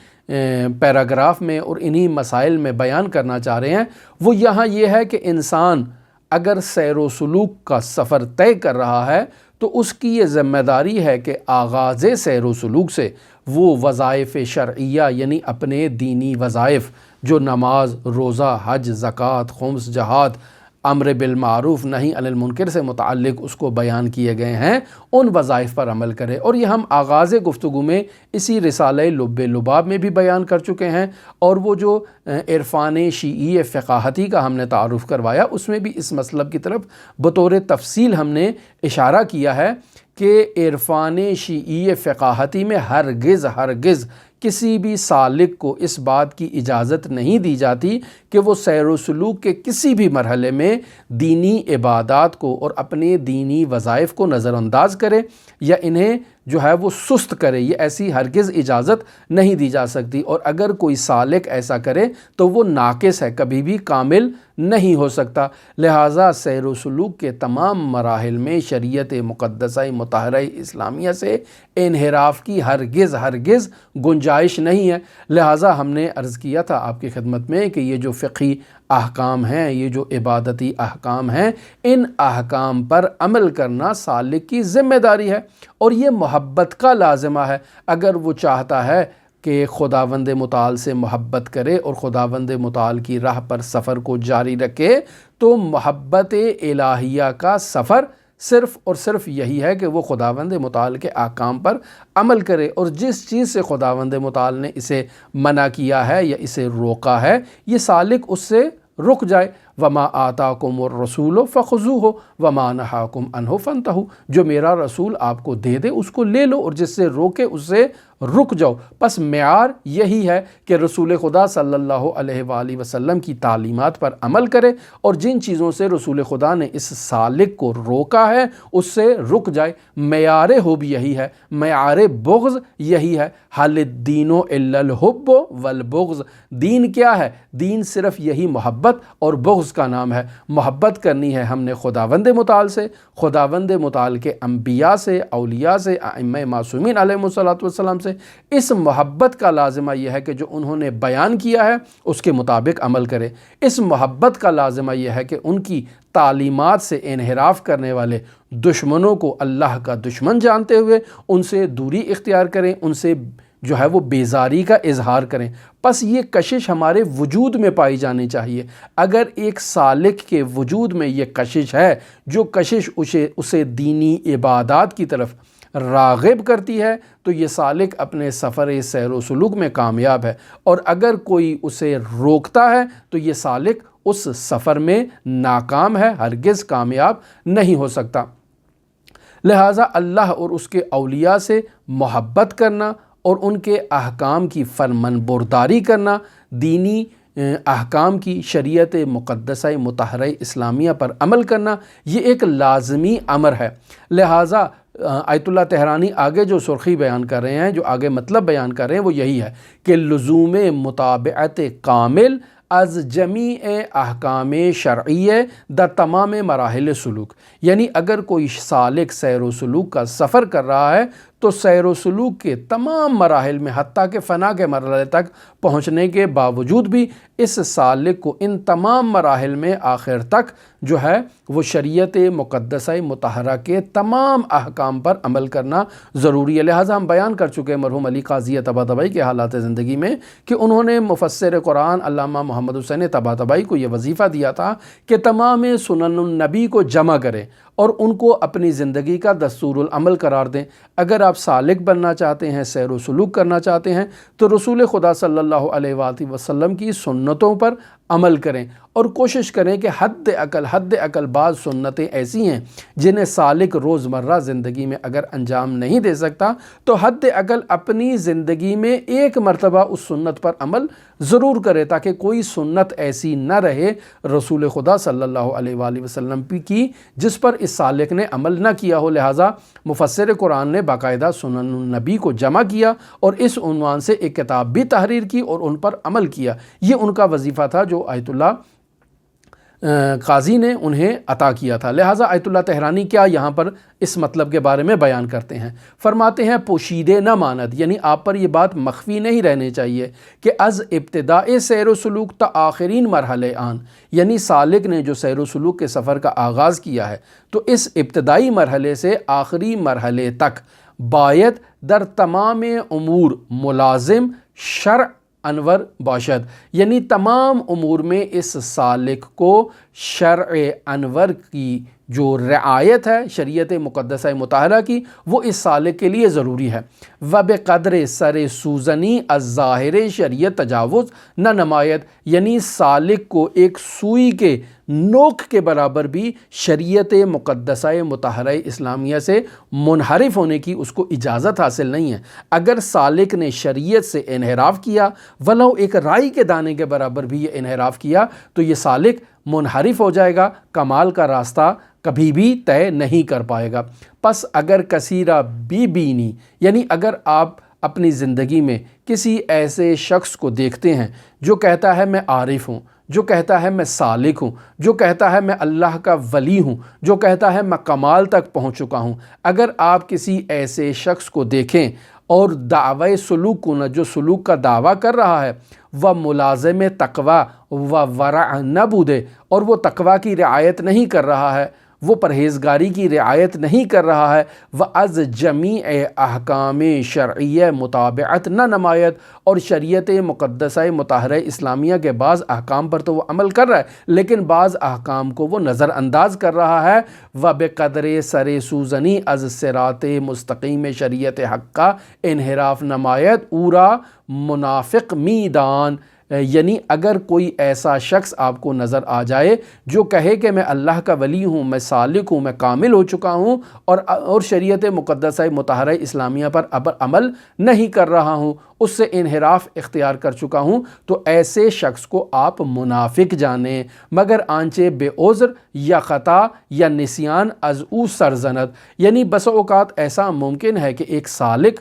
پیراگراف میں اور انہی مسائل میں بیان کرنا چاہ رہے ہیں وہ یہاں یہ ہے کہ انسان اگر سیر و سلوک کا سفر طے کر رہا ہے تو اس کی یہ ذمہ داری ہے کہ آغاز سیر و سلوک سے وہ وظائف شرعیہ یعنی اپنے دینی وظائف جو نماز، روزہ، حج، زکوٰۃ، خمس، جہاد، امر بالمعروف نہی عن المنکر سے متعلق اس کو بیان کیے گئے ہیں، ان وظائف پر عمل کرے۔ اور یہ ہم آغاز گفتگو میں اسی رسالہ لب لباب میں بھی بیان کر چکے ہیں، اور وہ جو عرفان شیعی فقاہتی کا ہم نے تعارف کروایا اس میں بھی اس مطلب کی طرف بطور تفصیل ہم نے اشارہ کیا ہے کہ عرفان شیعی فقاہتی میں ہرگز کسی بھی سالک کو اس بات کی اجازت نہیں دی جاتی کہ وہ سیر و سلوک کے کسی بھی مرحلے میں دینی عبادات کو اور اپنے دینی وظائف کو نظر انداز کرے یا انہیں جو ہے وہ سست کرے، یہ ایسی ہرگز اجازت نہیں دی جا سکتی، اور اگر کوئی سالک ایسا کرے تو وہ ناقص ہے، کبھی بھی کامل نہیں ہو سکتا۔ لہٰذا سیر و سلوک کے تمام مراحل میں شریعت مقدسہ مطہرہ اسلامیہ سے انحراف کی ہرگز گنجائش نہیں ہے۔ لہٰذا ہم نے عرض کیا تھا آپ کی خدمت میں کہ یہ جو فقہی احکام ہیں، یہ جو عبادتی احکام ہیں، ان احکام پر عمل کرنا سالک کی ذمہ داری ہے، اور یہ محبت کا لازمہ ہے۔ اگر وہ چاہتا ہے کہ خداوند متعال سے محبت کرے اور خداوند متعال کی راہ پر سفر کو جاری رکھے تو محبت الہیہ کا سفر صرف اور صرف یہی ہے کہ وہ خداوند متعال کے احکام پر عمل کرے، اور جس چیز سے خداوند متعال نے اسے منع کیا ہے یا اسے روکا ہے یہ سالک اس سے رک جائے۔ وما آتاکم الرسول فخذوہ وما نہاکم عنہ فانتہوا، جو میرا رسول آپ کو دے دے اس کو لے لو، اور جس سے روکے اس سے رک جاؤ۔ پس معیار یہی ہے کہ رسول خدا صلی اللہ علیہ وآلہ وسلم کی تعلیمات پر عمل کرے، اور جن چیزوں سے رسول خدا نے اس سالک کو روکا ہے اس سے رک جائے۔ معیار حب یہی ہے، معیار بغض یہی ہے۔ حل الدین الا الحب والبغض، دین کیا ہے؟ دین صرف یہی محبت اور بغض کا نام ہے۔ محبت کرنی ہے ہم نے خداوند متعال سے، خداوند متعال کے انبیاء سے، اولیاء سے، ائمہ معصومین علیہم الصلوۃ والسلام سے۔ اس محبت کا لازمہ یہ ہے کہ جو انہوں نے بیان کیا ہے اس کے مطابق عمل کرے۔ اس محبت کا لازمہ یہ ہے کہ ان کی تعلیمات سے انحراف کرنے والے دشمنوں کو اللہ کا دشمن جانتے ہوئے ان سے دوری اختیار کریں، ان سے جو ہے وہ بیزاری کا اظہار کریں۔ پس یہ کشش ہمارے وجود میں پائی جانی چاہیے۔ اگر ایک سالک کے وجود میں یہ کشش ہے، جو کشش اسے دینی عبادات کی طرف راغب کرتی ہے، تو یہ سالک اپنے سفر سیر و سلوک میں کامیاب ہے، اور اگر کوئی اسے روکتا ہے تو یہ سالک اس سفر میں ناکام ہے، ہرگز کامیاب نہیں ہو سکتا۔ لہٰذا اللہ اور اس کے اولیاء سے محبت کرنا اور ان کے احکام کی فرمان برداری کرنا، دینی احکام کی شریعت مقدسہ مطہرہ اسلامیہ پر عمل کرنا، یہ ایک لازمی امر ہے۔ لہٰذا آیت اللہ تہرانی آگے جو سرخی بیان کر رہے ہیں، جو آگے مطلب بیان کر رہے ہیں، وہ یہی ہے کہ لزوم مطابعت کامل از جمیع احکام شرعیہ دا تمام مراحل سلوک، یعنی اگر کوئی سالک سیر و سلوک کا سفر کر رہا ہے تو سیر و سلوک کے تمام مراحل میں، حتیٰ کہ فنا کے مرحلے تک پہنچنے کے باوجود بھی اس سالک کو ان تمام مراحل میں آخر تک جو ہے وہ شریعت مقدسہ مطہرہ کے تمام احکام پر عمل کرنا ضروری ہے۔ لہٰذا ہم بیان کر چکے مرحوم علی قاضی طباطبائی کے حالات زندگی میں کہ انہوں نے مفسر قرآن علامہ محمد حسین طباطبائی کو یہ وظیفہ دیا تھا کہ تمام سنن النبی کو جمع کریں اور ان کو اپنی زندگی کا دستور العمل قرار دیں۔ اگر آپ سالک بننا چاہتے ہیں، سیر و سلوک کرنا چاہتے ہیں، تو رسول خدا صلی اللہ علیہ وآلہ وسلم کی سنتوں پر عمل کریں اور کوشش کریں کہ حد اقل بعض سنتیں ایسی ہیں جنہیں سالک روزمرہ زندگی میں اگر انجام نہیں دے سکتا تو حد اقل اپنی زندگی میں ایک مرتبہ اس سنت پر عمل ضرور کرے، تاکہ کوئی سنت ایسی نہ رہے رسول خدا صلی اللہ علیہ وآلہ وسلم کی جس پر اس سالک نے عمل نہ کیا ہو۔ لہٰذا مفسر قرآن نے باقاعدہ سنن النبی کو جمع کیا اور اس عنوان سے ایک کتاب بھی تحریر کی اور ان پر عمل کیا۔ یہ ان کا وظیفہ تھا جو آیت اللہ قاضی نے انہیں عطا کیا تھا۔ لہٰذا آیت اللہ تہرانی کیا یہاں پر اس مطلب کے بارے میں بیان کرتے ہیں، فرماتے ہیں پوشیدے نہ ماند، یعنی آپ پر یہ بات مخفی نہیں رہنی چاہیے کہ از ابتداء سیر و سلوک تا آخرین مرحلے آن، یعنی سالک نے جو سیر و سلوک کے سفر کا آغاز کیا ہے تو اس ابتدائی مرحلے سے آخری مرحلے تک باید در تمام امور ملازم شرع انور باشد، یعنی تمام امور میں اس سالک کو شرع انور کی جو رعایت ہے شریعت مقدسہ مطہرہ کی، وہ اس سالک کے لیے ضروری ہے۔ وبقدر سر سوزنی از ظاہر شریعت تجاوز نہ نمایت، یعنی سالک کو ایک سوئی کے نوک کے برابر بھی شریعت مقدسہ مطہرہ اسلامیہ سے منحرف ہونے کی اس کو اجازت حاصل نہیں ہے۔ اگر سالک نے شریعت سے انحراف کیا، ولو ایک رائی کے دانے کے برابر بھی یہ انحراف کیا، تو یہ سالک منحرف ہو جائے گا، کمال کا راستہ کبھی بھی طے نہیں کر پائے گا۔ پس اگر کثیرہ بی بینی، یعنی اگر آپ اپنی زندگی میں کسی ایسے شخص کو دیکھتے ہیں جو کہتا ہے میں عارف ہوں، جو کہتا ہے میں سالک ہوں، جو کہتا ہے میں اللہ کا ولی ہوں، جو کہتا ہے میں کمال تک پہنچ چکا ہوں، اگر آپ کسی ایسے شخص کو دیکھیں اور دعوی سلوک کو، جو سلوک کا دعویٰ کر رہا ہے، وہ ملازم تقوی و ورع نہ بودے، اور وہ تقوی کی رعایت نہیں کر رہا ہے، وہ پرہیزگاری کی رعایت نہیں کر رہا ہے، وَأَز جَمِيعِ احکام شرعیہ مطابعت نہ نمایت، اور شریعت مقدسہ مطہرہ اسلامیہ کے بعض احکام پر تو وہ عمل کر رہا ہے لیکن بعض احکام کو وہ نظر انداز کر رہا ہے، وَبِقَدْرِ سَرِ سُوزَنِی از صراط مستقیم شریعت حق کا انحراف نمایت اورا منافق میدان، یعنی اگر کوئی ایسا شخص آپ کو نظر آ جائے جو کہے کہ میں اللہ کا ولی ہوں، میں سالک ہوں، میں کامل ہو چکا ہوں اور شریعت مقدسہ مطہرہ اسلامیہ پر عمل نہیں کر رہا ہوں، اس سے انحراف اختیار کر چکا ہوں، تو ایسے شخص کو آپ منافق جانیں، مگر آنچہ بے عذر یا خطا یا نسیان از او سرزند، یعنی بس اوقات ایسا ممکن ہے کہ ایک سالک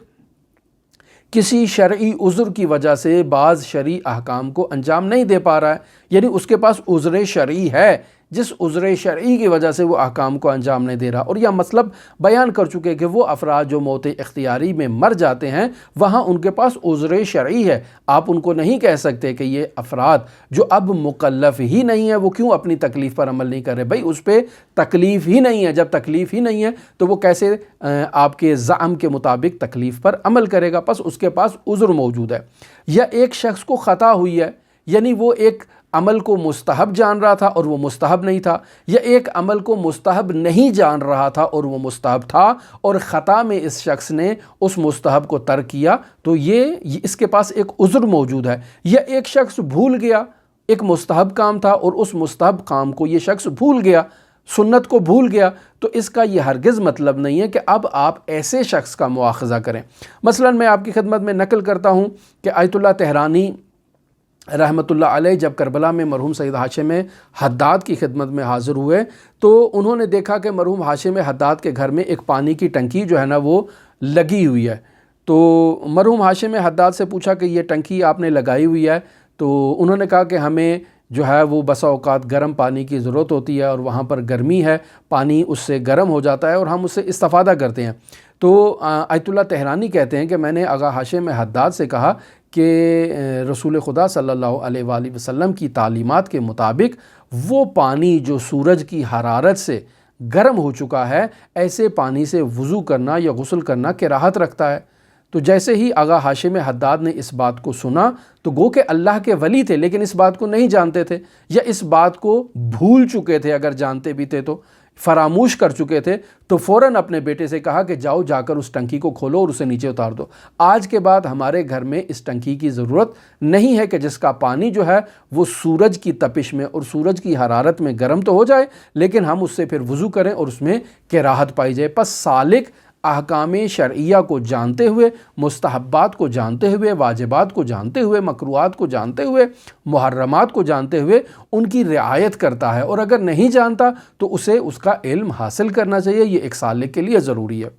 کسی شرعی عذر کی وجہ سے بعض شرعی احکام کو انجام نہیں دے پا رہا ہے، یعنی اس کے پاس عذر شرعی ہے جس عذر شرعی کی وجہ سے وہ احکام کو انجام نہیں دے رہا۔ اور یہ مطلب بیان کر چکے کہ وہ افراد جو موت اختیاری میں مر جاتے ہیں وہاں ان کے پاس عذر شرعی ہے، آپ ان کو نہیں کہہ سکتے کہ یہ افراد جو اب مکلف ہی نہیں ہے وہ کیوں اپنی تکلیف پر عمل نہیں کر رہے۔ بھائی اس پہ تکلیف ہی نہیں ہے، جب تکلیف ہی نہیں ہے تو وہ کیسے آپ کے زعم کے مطابق تکلیف پر عمل کرے گا؟ پس اس کے پاس عذر موجود ہے۔ یا ایک شخص کو خطا ہوئی ہے، یعنی وہ ایک عمل کو مستحب جان رہا تھا اور وہ مستحب نہیں تھا، یا ایک عمل کو مستحب نہیں جان رہا تھا اور وہ مستحب تھا، اور خطا میں اس شخص نے اس مستحب کو ترک کیا، تو یہ اس کے پاس ایک عذر موجود ہے۔ یا ایک شخص بھول گیا، ایک مستحب کام تھا اور اس مستحب کام کو یہ شخص بھول گیا، سنت کو بھول گیا، تو اس کا یہ ہرگز مطلب نہیں ہے کہ اب آپ ایسے شخص کا مواخذہ کریں۔ مثلا میں آپ کی خدمت میں نقل کرتا ہوں کہ آیت اللہ طحرانی رحمۃ اللہ علیہ جب کربلا میں مرحوم سید ہاشم حداد کی خدمت میں حاضر ہوئے تو انہوں نے دیکھا کہ مرحوم ہاشم حداد کے گھر میں ایک پانی کی ٹنکی جو ہے نا وہ لگی ہوئی ہے۔ تو مرحوم ہاشم حداد سے پوچھا کہ یہ ٹنکی آپ نے لگائی ہوئی ہے؟ تو انہوں نے کہا کہ ہمیں جو ہے وہ بسا اوقات گرم پانی کی ضرورت ہوتی ہے اور وہاں پر گرمی ہے، پانی اس سے گرم ہو جاتا ہے اور ہم اس سے استفادہ کرتے ہیں۔ تو آیت اللہ طحرانی کہتے ہیں کہ میں نے آغا ہاشم حداد سے کہا کہ رسول خدا صلی اللہ علیہ وآلہ وسلم کی تعلیمات کے مطابق وہ پانی جو سورج کی حرارت سے گرم ہو چکا ہے، ایسے پانی سے وضو کرنا یا غسل کرنا کراہت رکھتا ہے۔ تو جیسے ہی آغا ہاشم حداد نے اس بات کو سنا تو گو کہ اللہ کے ولی تھے لیکن اس بات کو نہیں جانتے تھے، یا اس بات کو بھول چکے تھے، اگر جانتے بھی تھے تو فراموش کر چکے تھے، تو فوراً اپنے بیٹے سے کہا کہ جاؤ جا کر اس ٹنکی کو کھولو اور اسے نیچے اتار دو۔ آج کے بعد ہمارے گھر میں اس ٹنکی کی ضرورت نہیں ہے کہ جس کا پانی جو ہے وہ سورج کی تپش میں اور سورج کی حرارت میں گرم تو ہو جائے لیکن ہم اس سے پھر وضو کریں اور اس میں کراہت پائی جائے۔ پس سالک احکام شرعیہ کو جانتے ہوئے، مستحبات کو جانتے ہوئے، واجبات کو جانتے ہوئے، مکروہات کو جانتے ہوئے، محرمات کو جانتے ہوئے ان کی رعایت کرتا ہے، اور اگر نہیں جانتا تو اسے اس کا علم حاصل کرنا چاہیے۔ یہ ایک سالک کے لیے ضروری ہے۔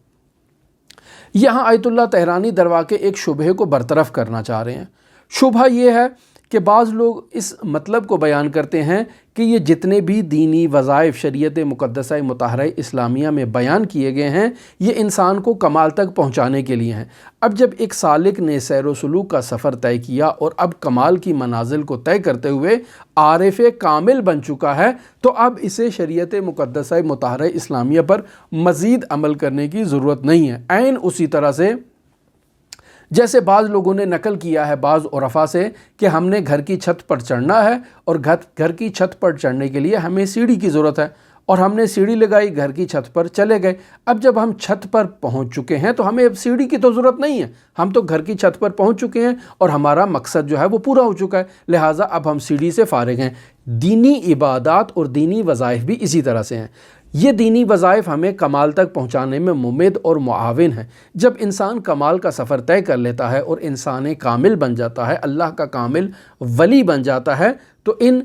یہاں آیت اللہ طحرانی درواقع ایک شبہے کو برطرف کرنا چاہ رہے ہیں۔ شبہ یہ ہے کہ بعض لوگ اس مطلب کو بیان کرتے ہیں کہ یہ جتنے بھی دینی وظائف شریعت مقدسہ مطہرہ اسلامیہ میں بیان کیے گئے ہیں یہ انسان کو کمال تک پہنچانے کے لیے ہیں۔ اب جب ایک سالک نے سیر و سلوک کا سفر طے کیا اور اب کمال کی منازل کو طے کرتے ہوئے عارف کامل بن چکا ہے تو اب اسے شریعت مقدسہ مطہرہ اسلامیہ پر مزید عمل کرنے کی ضرورت نہیں ہے۔ عین اسی طرح سے جیسے بعض لوگوں نے نقل کیا ہے بعض عرفا سے کہ ہم نے گھر کی چھت پر چڑھنا ہے اور گھر کی چھت پر چڑھنے کے لیے ہمیں سیڑھی کی ضرورت ہے، اور ہم نے سیڑھی لگائی، گھر کی چھت پر چلے گئے۔ اب جب ہم چھت پر پہنچ چکے ہیں تو ہمیں اب سیڑھی کی تو ضرورت نہیں ہے، ہم تو گھر کی چھت پر پہنچ چکے ہیں اور ہمارا مقصد جو ہے وہ پورا ہو چکا ہے، لہٰذا اب ہم سیڑھی سے فارغ ہیں۔ دینی عبادات اور دینی وظائف بھی اسی طرح سے ہیں۔ یہ دینی وظائف ہمیں کمال تک پہنچانے میں ممد اور معاون ہیں۔ جب انسان کمال کا سفر طے کر لیتا ہے اور انسان کامل بن جاتا ہے، اللہ کا کامل ولی بن جاتا ہے، تو ان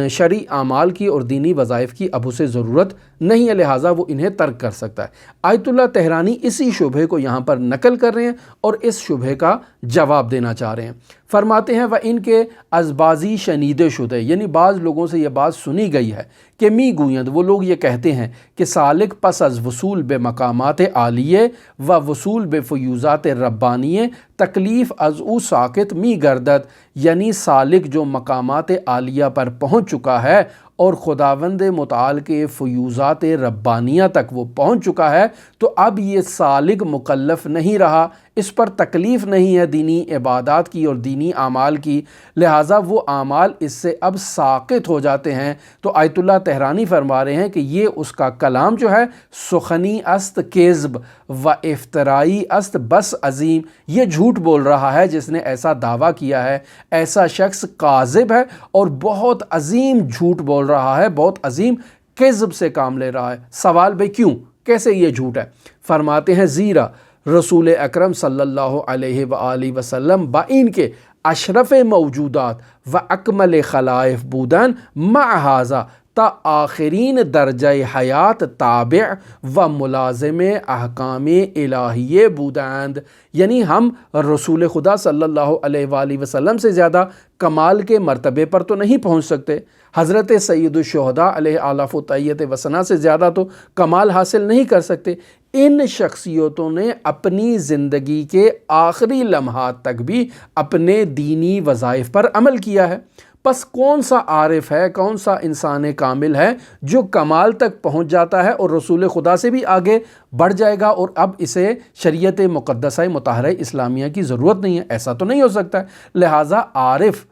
شرعی اعمال کی اور دینی وظائف کی اب اسے ضرورت نہیں ہے، لہٰذا وہ انہیں ترک کر سکتا ہے۔ آیت اللہ طحرانی اسی شبہے کو یہاں پر نقل کر رہے ہیں اور اس شبہے کا جواب دینا چاہ رہے ہیں۔ فرماتے ہیں وہ ان کے از بازی شنیدے شدے، یعنی بعض لوگوں سے یہ بات سنی گئی ہے کہ می گویند، وہ لوگ یہ کہتے ہیں کہ سالک پس از وصول بے مقامات عالیہ و وصول بے فیوزات ربانیہ تکلیف از او ساکت می گردد، یعنی سالک جو مقامات عالیہ پر پہنچ چکا ہے اور خداوند متعال کے فیوزات ربانیہ تک وہ پہنچ چکا ہے تو اب یہ سالک مکلف نہیں رہا، اس پر تکلیف نہیں ہے دینی عبادات کی اور دینی اعمال کی، لہٰذا وہ اعمال اس سے اب ساقط ہو جاتے ہیں۔ تو آیت اللہ طحرانی فرما رہے ہیں کہ یہ اس کا کلام جو ہے سخنی است کذب و افترائی است بس عظیم، یہ جھوٹ بول رہا ہے جس نے ایسا دعویٰ کیا ہے، ایسا شخص کاذب ہے اور بہت عظیم جھوٹ بول رہا ہے، بہت عظیم کذب سے کام لے رہا ہے۔ سوال بھئی کیوں، کیسے یہ جھوٹ ہے؟ فرماتے ہیں زیرا رسول اکرم صلی اللہ علیہ وآلہ وسلم با ان کے اشرف موجودات و اکمل خلائف بودن مع ھذا تا آخرین درجہ حیات تابع و ملازم احکام الہیہ بودند، یعنی ہم رسول خدا صلی اللہ علیہ وآلہ وسلم سے زیادہ کمال کے مرتبے پر تو نہیں پہنچ سکتے، حضرت سید الشہداء علیہ آلاف و تحیت و ثنا سے زیادہ تو کمال حاصل نہیں کر سکتے۔ ان شخصیتوں نے اپنی زندگی کے آخری لمحات تک بھی اپنے دینی وظائف پر عمل کیا ہے۔ پس کون سا عارف ہے، کون سا انسان کامل ہے جو کمال تک پہنچ جاتا ہے اور رسول خدا سے بھی آگے بڑھ جائے گا اور اب اسے شریعت مقدسہ مطہرہ اسلامیہ کی ضرورت نہیں ہے؟ ایسا تو نہیں ہو سکتا ہے۔ لہٰذا عارف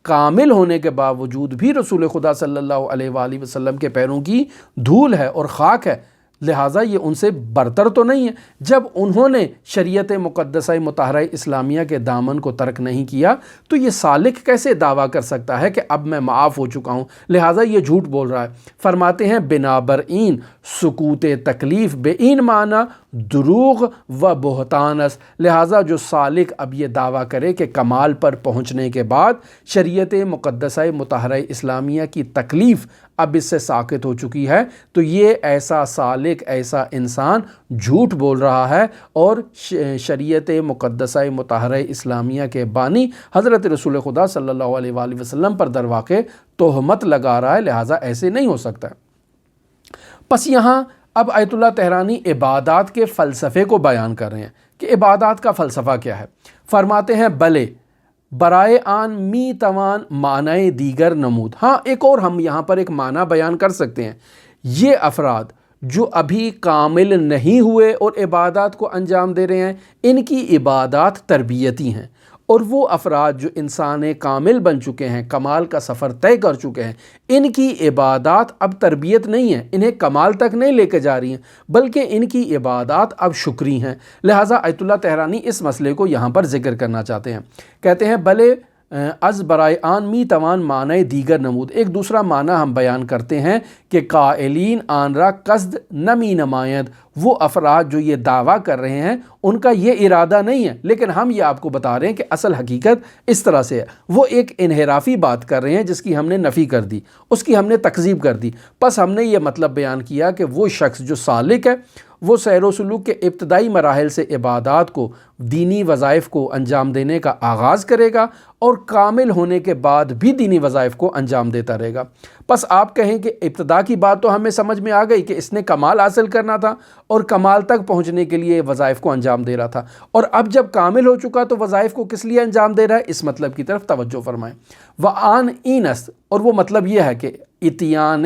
کامل ہونے کے باوجود بھی رسول خدا صلی اللہ علیہ وآلہ وسلم کے پیروں کی دھول ہے اور خاک ہے، لہٰذا یہ ان سے برتر تو نہیں ہے۔ جب انہوں نے شریعت مقدسہ مطہرہ اسلامیہ کے دامن کو ترک نہیں کیا تو یہ سالک کیسے دعویٰ کر سکتا ہے کہ اب میں معاف ہو چکا ہوں؟ لہٰذا یہ جھوٹ بول رہا ہے۔ فرماتے ہیں بنابراین سکوت تکلیف بے این معنی دروغ و بہتان است، لہٰذا جو سالک اب یہ دعویٰ کرے کہ کمال پر پہنچنے کے بعد شریعت مقدسہ مطہرہ اسلامیہ کی تکلیف اب اس سے ساقط ہو چکی ہے، تو یہ ایسا سالک، ایسا انسان جھوٹ بول رہا ہے اور شریعت مقدسہ مطہرہ اسلامیہ کے بانی حضرت رسول خدا صلی اللہ علیہ وآلہ وسلم پر در واقع تہمت لگا رہا ہے، لہٰذا ایسے نہیں ہو سکتا۔ پس یہاں اب آیت اللہ طحرانی عبادات کے فلسفے کو بیان کر رہے ہیں کہ عبادات کا فلسفہ کیا ہے۔ فرماتے ہیں بلے برائے آن می توان معنی دیگر نمود، ہاں ایک اور ہم یہاں پر ایک معنی بیان کر سکتے ہیں، یہ افراد جو ابھی کامل نہیں ہوئے اور عبادات کو انجام دے رہے ہیں، ان کی عبادات تربیتی ہیں، اور وہ افراد جو انسان کامل بن چکے ہیں، کمال کا سفر طے کر چکے ہیں، ان کی عبادات اب تربیت نہیں ہیں، انہیں کمال تک نہیں لے کے جا رہی ہیں، بلکہ ان کی عبادات اب شکری ہیں۔ لہٰذا آیت اللہ طحرانی اس مسئلے کو یہاں پر ذکر کرنا چاہتے ہیں، کہتے ہیں بلے از برائے آن می توان معنی دیگر نمود، ایک دوسرا معنی ہم بیان کرتے ہیں کہ قائلین آن را قصد نمی نمایند، وہ افراد جو یہ دعویٰ کر رہے ہیں ان کا یہ ارادہ نہیں ہے، لیکن ہم یہ آپ کو بتا رہے ہیں کہ اصل حقیقت اس طرح سے ہے۔ وہ ایک انحرافی بات کر رہے ہیں جس کی ہم نے نفی کر دی، اس کی ہم نے تکذیب کر دی، پس ہم نے یہ مطلب بیان کیا کہ وہ شخص جو سالک ہے وہ سیر و سلوک کے ابتدائی مراحل سے عبادات کو، دینی وظائف کو انجام دینے کا آغاز کرے گا اور کامل ہونے کے بعد بھی دینی وظائف کو انجام دیتا رہے گا۔ پس آپ کہیں کہ ابتدا کی بات تو ہمیں سمجھ میں آ گئی کہ اس نے کمال حاصل کرنا تھا اور کمال تک پہنچنے کے لیے وظائف کو انجام دے رہا تھا، اور اب جب کامل ہو چکا تو وظائف کو کس لیے انجام دے رہا ہے؟ اس مطلب کی طرف توجہ فرمائیں۔ وآن اینس، اور وہ مطلب یہ ہے کہ اتیان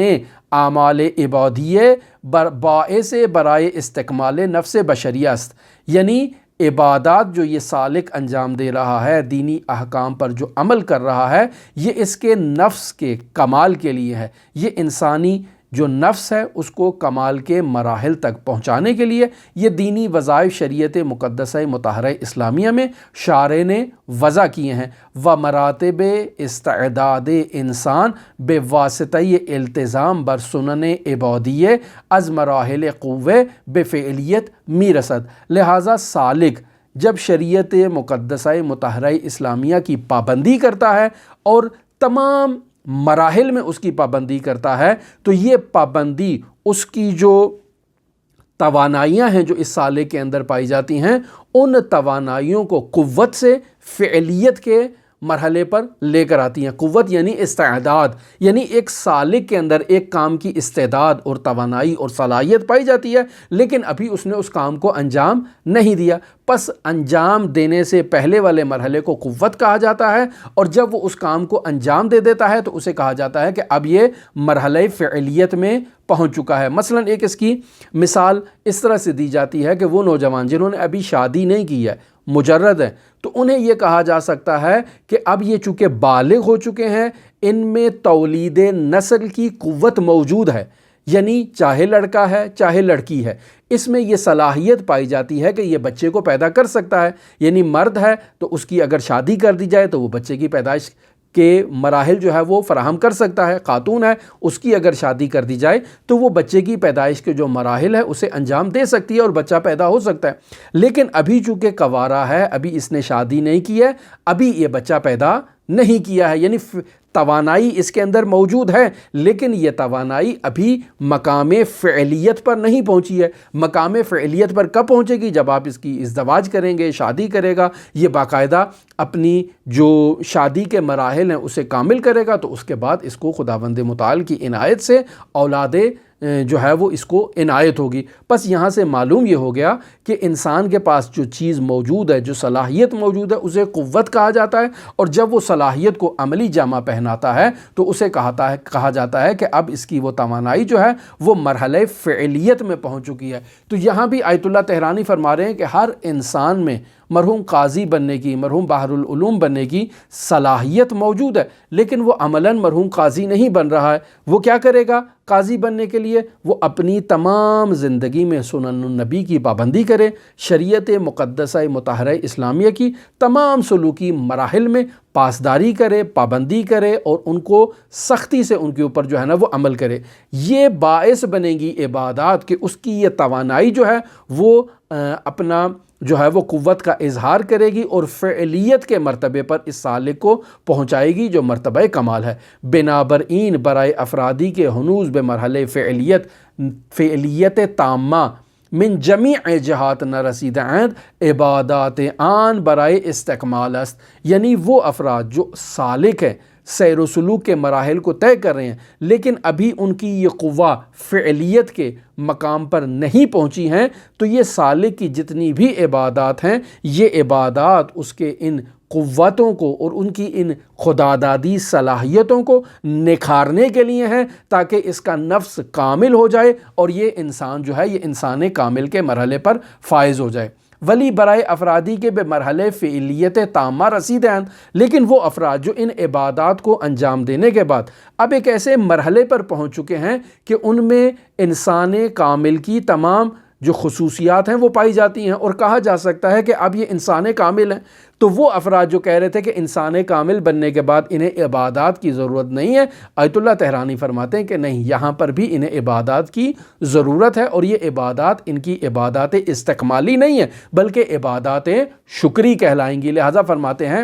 اعمال عبادیہ باعث برائے استکمال نفس بشریہ است، یعنی عبادات جو یہ سالک انجام دے رہا ہے، دینی احکام پر جو عمل کر رہا ہے، یہ اس کے نفس کے کمال کے لیے ہے، یہ انسانی جو نفس ہے اس کو کمال کے مراحل تک پہنچانے کے لیے یہ دینی وظائف شریعت مقدسہ مطہرہ اسلامیہ میں شارع نے وضع کیے ہیں۔ و مراتب استعداد انسان بے واسطہ التزام بر سنن عبادیہ از مراحل قوہ بے فعلیت میرسد، لہٰذا سالک جب شریعت مقدسہ مطہرہ اسلامیہ کی پابندی کرتا ہے اور تمام مراحل میں اس کی پابندی کرتا ہے تو یہ پابندی اس کی جو توانائیاں ہیں جو اس سالے کے اندر پائی جاتی ہیں، ان توانائیوں کو قوت سے فعلیت کے مرحلے پر لے کر آتی ہیں۔ قوت یعنی استعداد، یعنی ایک سالک کے اندر ایک کام کی استعداد اور توانائی اور صلاحیت پائی جاتی ہے، لیکن ابھی اس نے اس کام کو انجام نہیں دیا، پس انجام دینے سے پہلے والے مرحلے کو قوت کہا جاتا ہے، اور جب وہ اس کام کو انجام دے دیتا ہے تو اسے کہا جاتا ہے کہ اب یہ مرحلہ فعلیت میں پہنچ چکا ہے۔ مثلا ایک اس کی مثال اس طرح سے دی جاتی ہے کہ وہ نوجوان جنہوں نے ابھی شادی نہیں کی ہے، مجرد ہیں، تو انہیں یہ کہا جا سکتا ہے کہ اب یہ چونکہ بالغ ہو چکے ہیں، ان میں تولید نسل کی قوت موجود ہے، یعنی چاہے لڑکا ہے چاہے لڑکی ہے، اس میں یہ صلاحیت پائی جاتی ہے کہ یہ بچے کو پیدا کر سکتا ہے، یعنی مرد ہے تو اس کی اگر شادی کر دی جائے تو وہ بچے کی پیدائش کے مراحل جو ہے وہ فراہم کر سکتا ہے، خاتون ہے اس کی اگر شادی کر دی جائے تو وہ بچے کی پیدائش کے جو مراحل ہے اسے انجام دے سکتی ہے اور بچہ پیدا ہو سکتا ہے، لیکن ابھی چونکہ کنوارا ہے، ابھی اس نے شادی نہیں کی ہے، ابھی یہ بچہ پیدا نہیں کیا ہے، یعنی توانائی اس کے اندر موجود ہے، لیکن یہ توانائی ابھی مقام فعلیت پر نہیں پہنچی ہے۔ مقام فعلیت پر کب پہنچے گی؟ جب آپ اس کی ازدواج کریں گے، شادی کرے گا، یہ باقاعدہ اپنی جو شادی کے مراحل ہیں اسے کامل کرے گا، تو اس کے بعد اس کو خداوند متعال کی عنایت سے اولاد جو ہے وہ اس کو عنایت ہوگی۔ پس یہاں سے معلوم یہ ہو گیا کہ انسان کے پاس جو چیز موجود ہے، جو صلاحیت موجود ہے، اسے قوت کہا جاتا ہے، اور جب وہ صلاحیت کو عملی جامہ پہناتا ہے تو اسے کہا جاتا ہے کہ اب اس کی وہ توانائی جو ہے وہ مرحلہ فعلیت میں پہنچ چکی ہے۔ تو یہاں بھی آیت اللہ طہرانی فرما رہے ہیں کہ ہر انسان میں مرحوم قاضی بننے کی، مرحوم بحر العلوم بننے کی صلاحیت موجود ہے، لیکن وہ عملاً مرحوم قاضی نہیں بن رہا ہے۔ وہ کیا کرے گا قاضی بننے کے لیے؟ وہ اپنی تمام زندگی میں سنن النبی کی پابندی کرے، شریعت مقدسہ مطہرہ اسلامیہ کی تمام سلوکی مراحل میں پاسداری کرے، پابندی کرے، اور ان کو سختی سے ان کے اوپر جو ہے نا وہ عمل کرے۔ یہ باعث بنے گی عبادات کہ اس کی یہ توانائی جو ہے وہ اپنا جو ہے وہ قوت کا اظہار کرے گی، اور فعلیت کے مرتبے پر اس سالک کو پہنچائے گی جو مرتبہ کمال ہے۔ بنابراین برائے افرادی کے ہنوز بے مرحلہ فعلیت تامہ من جمیع جہات نہ رسید عند عبادات آن برائے استکمال است، یعنی وہ افراد جو سالک ہیں، سیر و سلوک کے مراحل کو طے کر رہے ہیں، لیکن ابھی ان کی یہ قوہ فعلیت کے مقام پر نہیں پہنچی ہیں، تو یہ سالک کی جتنی بھی عبادات ہیں، یہ عبادات اس کے ان قوتوں کو اور ان کی ان خدادادی صلاحیتوں کو نکھارنے کے لیے ہیں، تاکہ اس کا نفس کامل ہو جائے اور یہ انسان جو ہے یہ انسان کامل کے مرحلے پر فائز ہو جائے۔ ولی برائے افرادی کے بے مرحلے فعلیت تامہ رسیدین، لیکن وہ افراد جو ان عبادات کو انجام دینے کے بعد اب ایک ایسے مرحلے پر پہنچ چکے ہیں کہ ان میں انسان کامل کی تمام جو خصوصیات ہیں وہ پائی جاتی ہیں، اور کہا جا سکتا ہے کہ اب یہ انسان کامل ہیں، تو وہ افراد جو کہہ رہے تھے کہ انسان کامل بننے کے بعد انہیں عبادات کی ضرورت نہیں ہے، آیت اللہ طہرانی فرماتے ہیں کہ نہیں، یہاں پر بھی انہیں عبادات کی ضرورت ہے، اور یہ عبادات ان کی عبادات استکمالی نہیں ہے بلکہ عبادات شکری کہلائیں گی۔ لہٰذا فرماتے ہیں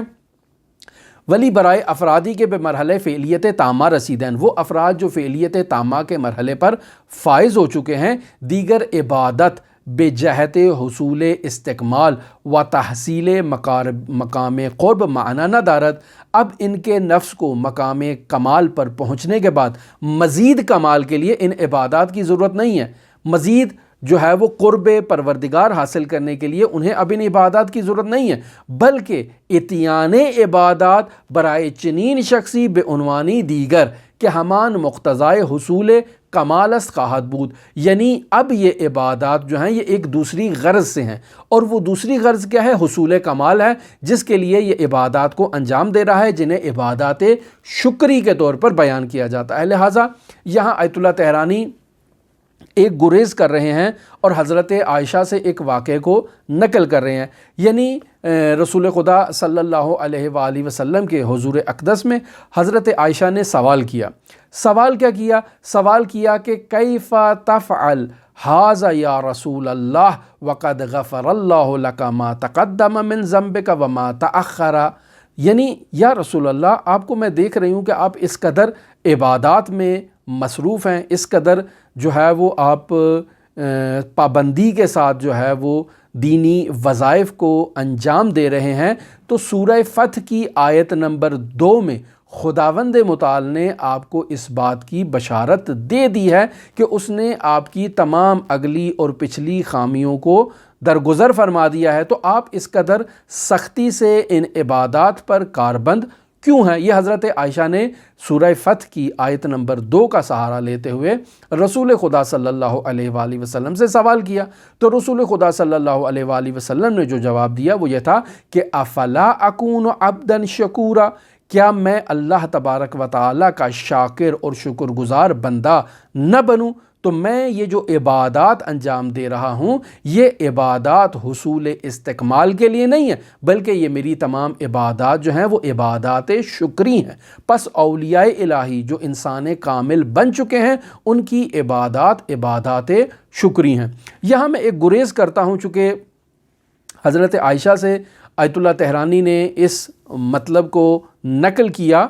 ولی برائے افرادی کے بے مرحلہ فعلیت تامہ رسیدین، وہ افراد جو فعلیت تامہ کے مرحلے پر فائز ہو چکے ہیں، دیگر عبادت بے جہت حصول استکمال و تحصیل مقام قرب معنی نہ دارت، اب ان کے نفس کو مقام کمال پر پہنچنے کے بعد مزید کمال کے لیے ان عبادات کی ضرورت نہیں ہے، مزید جو ہے وہ قرب پروردگار حاصل کرنے کے لیے انہیں اب ان عبادات کی ضرورت نہیں ہے، بلکہ اتیان عبادات برائے چنین شخصی بے عنوانی دیگر کہ ہمان مقتضائے حصول کمال است خواہد بود، یعنی اب یہ عبادات جو ہیں یہ ایک دوسری غرض سے ہیں، اور وہ دوسری غرض کیا ہے؟ حصول کمال ہے، جس کے لیے یہ عبادات کو انجام دے رہا ہے، جنہیں عبادات شکری کے طور پر بیان کیا جاتا ہے۔ لہٰذا یہاں آیت اللہ طہرانی ایک گریز کر رہے ہیں اور حضرت عائشہ سے ایک واقعے کو نقل کر رہے ہیں، یعنی رسول خدا صلی اللہ علیہ وآلہ وسلم کے حضور اقدس میں حضرت عائشہ نے سوال کیا۔ سوال کیا کیا؟ سوال کیا کہ کیف تفعل ھذا یا رسول اللہ وقد غفر اللہ لک ما تقدم من ذنبک وما تأخر، یعنی یا رسول اللہ آپ کو میں دیکھ رہی ہوں کہ آپ اس قدر عبادات میں مصروف ہیں، اس قدر جو ہے وہ آپ پابندی کے ساتھ جو ہے وہ دینی وظائف کو انجام دے رہے ہیں، تو سورہ فتح کی آیت نمبر 2 میں خداوند متعال نے آپ کو اس بات کی بشارت دے دی ہے کہ اس نے آپ کی تمام اگلی اور پچھلی خامیوں کو درگزر فرما دیا ہے، تو آپ اس قدر سختی سے ان عبادات پر کاربند کیوں ہیں؟ یہ حضرت عائشہ نے سورہ فتح کی آیت نمبر 2 کا سہارا لیتے ہوئے رسول خدا صلی اللہ علیہ وآلہ وسلم سے سوال کیا، تو رسول خدا صلی اللہ علیہ وآلہ وسلم نے جو جواب دیا وہ یہ تھا کہ افلا اکون عبدا شکورا، کیا میں اللہ تبارک و تعالیٰ کا شاکر اور شکر گزار بندہ نہ بنوں؟ تو میں یہ جو عبادات انجام دے رہا ہوں یہ عبادات حصول استکمال کے لیے نہیں ہے، بلکہ یہ میری تمام عبادات جو ہیں وہ عبادات شکری ہیں۔ پس اولیاء الہی جو انسان کامل بن چکے ہیں ان کی عبادات عبادات شکری ہیں۔ یہاں میں ایک گریز کرتا ہوں، چونکہ حضرت عائشہ سے آیت اللہ طہرانی نے اس مطلب کو نقل کیا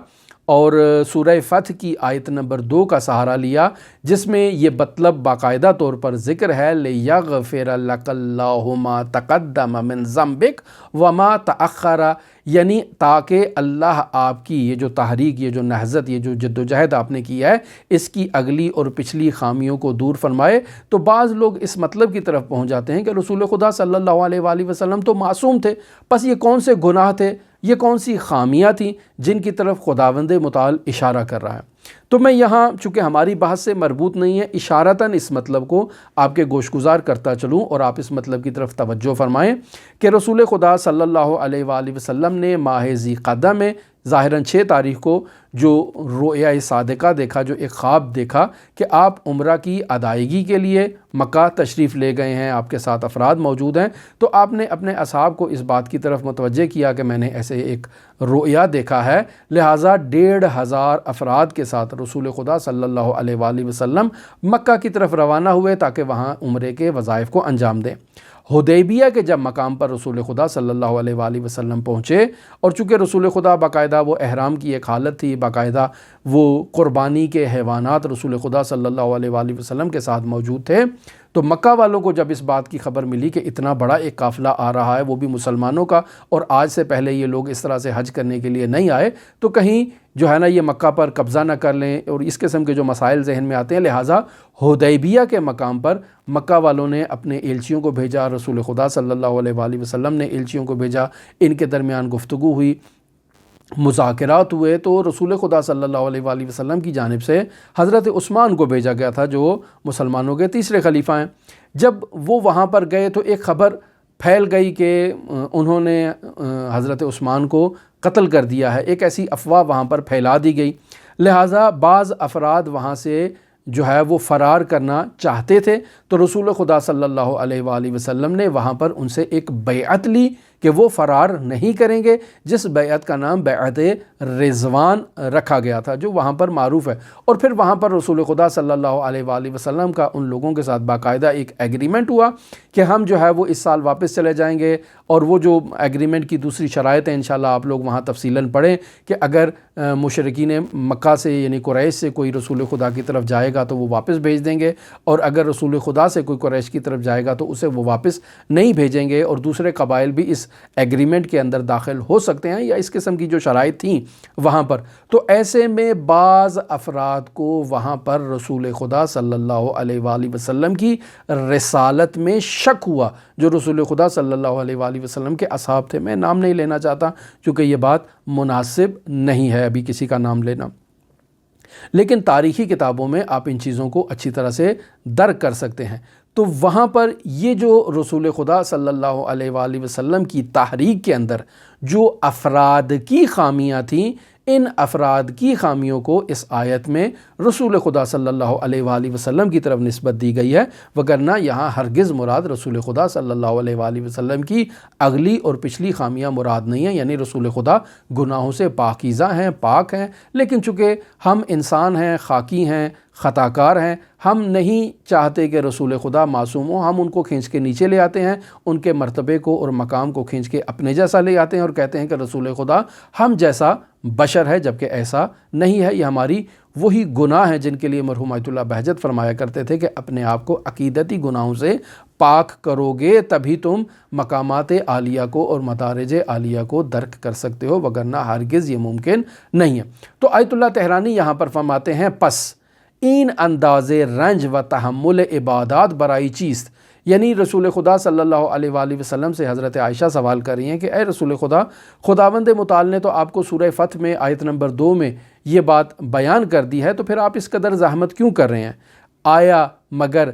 اور سورہ فتح کی آیت نمبر 2 کا سہارا لیا، جس میں یہ مطلب باقاعدہ طور پر ذکر ہے لِیَغْفِرَ لَكَ اللَّهُ مَا تَقَدَّمَ مِن ذَنبِكَ وَمَا تَأَخَّرَ، یعنی تاکہ اللہ آپ کی یہ جو تحریک، یہ جو نہضت، یہ جو جد و جہد آپ نے کی ہے، اس کی اگلی اور پچھلی خامیوں کو دور فرمائے۔ تو بعض لوگ اس مطلب کی طرف پہنچ جاتے ہیں کہ رسول خدا صلی اللہ علیہ وآلہ وسلم تو معصوم تھے، بس یہ کون سے گناہ تھے، یہ کون سی خامیاں تھیں جن کی طرف خداوند متعال اشارہ کر رہا ہے۔ تو میں یہاں چونکہ ہماری بحث سے مربوط نہیں ہے، اشارتاً اس مطلب کو آپ کے گوش گزار کرتا چلوں اور آپ اس مطلب کی طرف توجہ فرمائیں کہ رسول خدا صلی اللہ علیہ وآلہ وسلم نے ماہ ذی قعدہ میں ظاہراً 6 تاریخ کو جو رؤیا صادقہ دیکھا، جو ایک خواب دیکھا کہ آپ عمرہ کی ادائیگی کے لیے مکہ تشریف لے گئے ہیں، آپ کے ساتھ افراد موجود ہیں، تو آپ نے اپنے اصحاب کو اس بات کی طرف متوجہ کیا کہ میں نے ایسے ایک رؤیا دیکھا ہے، لہٰذا 1,500 افراد کے ساتھ رسول خدا صلی اللہ علیہ وآلہ وسلم مکہ کی طرف روانہ ہوئے تاکہ وہاں عمرے کے وظائف کو انجام دیں۔ حدیبیہ کے جب مقام پر رسول خدا صلی اللہ علیہ وآلہ وسلم پہنچے، اور چونکہ رسول خدا باقاعدہ وہ احرام کی ایک حالت تھی، باقاعدہ وہ قربانی کے حیوانات رسول خدا صلی اللہ علیہ وآلہ وسلم کے ساتھ موجود تھے، تو مکہ والوں کو جب اس بات کی خبر ملی کہ اتنا بڑا ایک قافلہ آ رہا ہے، وہ بھی مسلمانوں کا، اور آج سے پہلے یہ لوگ اس طرح سے حج کرنے کے لیے نہیں آئے، تو کہیں جو ہے نا یہ مکہ پر قبضہ نہ کر لیں، اور اس قسم کے جو مسائل ذہن میں آتے ہیں، لہٰذا حدیبیہ کے مقام پر مکہ والوں نے اپنے ایلچیوں کو بھیجا، رسول خدا صلی اللہ علیہ وآلہ وسلم نے ایلچیوں کو بھیجا، ان کے درمیان گفتگو ہوئی، مذاکرات ہوئے، تو رسول خدا صلی اللہ علیہ وآلہ وسلم کی جانب سے حضرت عثمان کو بھیجا گیا تھا جو مسلمانوں کے تیسرے خلیفہ ہیں۔ جب وہ وہاں پر گئے تو ایک خبر پھیل گئی کہ انہوں نے حضرت عثمان کو قتل کر دیا ہے، ایک ایسی افواہ وہاں پر پھیلا دی گئی، لہٰذا بعض افراد وہاں سے جو ہے وہ فرار کرنا چاہتے تھے، تو رسول خدا صلی اللہ علیہ وآلہ وسلم نے وہاں پر ان سے ایک بیعت لی کہ وہ فرار نہیں کریں گے، جس بیعت کا نام بیعت رضوان رکھا گیا تھا، جو وہاں پر معروف ہے۔ اور پھر وہاں پر رسول خدا صلی اللہ علیہ وآلہ وسلم کا ان لوگوں کے ساتھ باقاعدہ ایک ایگریمنٹ ہوا کہ ہم جو ہے وہ اس سال واپس چلے جائیں گے، اور وہ جو ایگریمنٹ کی دوسری شرائط ہیں انشاءاللہ آپ لوگ وہاں تفصیلاً پڑھیں کہ اگر مشرکین مکہ سے یعنی قریش سے کوئی رسول خدا کی طرف جائے گا تو وہ واپس بھیج دیں گے، اور اگر رسول خدا سے کوئی قریش کی طرف جائے گا تو اسے وہ واپس نہیں بھیجیں گے، اور دوسرے قبائل بھی اس ایگریمنٹ کے اندر داخل ہو سکتے ہیں، یا اس قسم کی جو شرائط تھیں وہاں پر۔ تو ایسے میں بعض افراد کو وہاں پر رسول خدا صلی اللہ علیہ وآلہ وسلم کی رسالت میں شک ہوا، جو رسول خدا صلی اللہ علیہ وآلہ وسلم کے اصحاب تھے، میں نام نہیں لینا چاہتا چونکہ یہ بات مناسب نہیں ہے ابھی کسی کا نام لینا، لیکن تاریخی کتابوں میں آپ ان چیزوں کو اچھی طرح سے درک کر سکتے ہیں۔ تو وہاں پر یہ جو رسول خدا صلی اللہ علیہ وآلہ وسلم کی تحریک کے اندر جو افراد کی خامیاں تھیں، ان افراد کی خامیوں کو اس آیت میں رسول خدا صلی اللہ علیہ وآلہ وسلم کی طرف نسبت دی گئی ہے، وگرنہ یہاں ہرگز مراد رسول خدا صلی اللہ علیہ وآلہ وسلم کی اگلی اور پچھلی خامیاں مراد نہیں ہیں، یعنی رسول خدا گناہوں سے پاکیزہ ہیں، پاک ہیں، لیکن چونکہ ہم انسان ہیں، خاکی ہیں، خطا کار ہیں، ہم نہیں چاہتے کہ رسول خدا معصوم ہوں، ہم ان کو کھینچ کے نیچے لے آتے ہیں، ان کے مرتبے کو اور مقام کو کھینچ کے اپنے جیسا لے آتے ہیں، اور کہتے ہیں کہ رسول خدا ہم جیسا بشر ہے، جبکہ ایسا نہیں ہے۔ یہ ہماری وہی گناہ ہیں جن کے لیے مرحوم آیت اللہ بہجت فرمایا کرتے تھے کہ اپنے آپ کو عقیدتی گناہوں سے پاک کرو گے تبھی تم مقامات عالیہ کو اور مدارج عالیہ کو درک کر سکتے ہو، وگرنہ ہرگز یہ ممکن نہیں ہے۔ تو آیت اللہ تہرانی یہاں پر فرماتے ہیں پس این انداز رنج و تحمل عبادات برائی چیست، یعنی رسول خدا صلی اللہ علیہ وآلہ وسلم سے حضرت عائشہ سوال کر رہی ہیں کہ اے رسول خدا، خداوند متعال نے تو آپ کو سورہ فتح میں آیت نمبر 2 میں یہ بات بیان کر دی ہے، تو پھر آپ اس قدر زحمت کیوں کر رہے ہیں؟ آیا مگر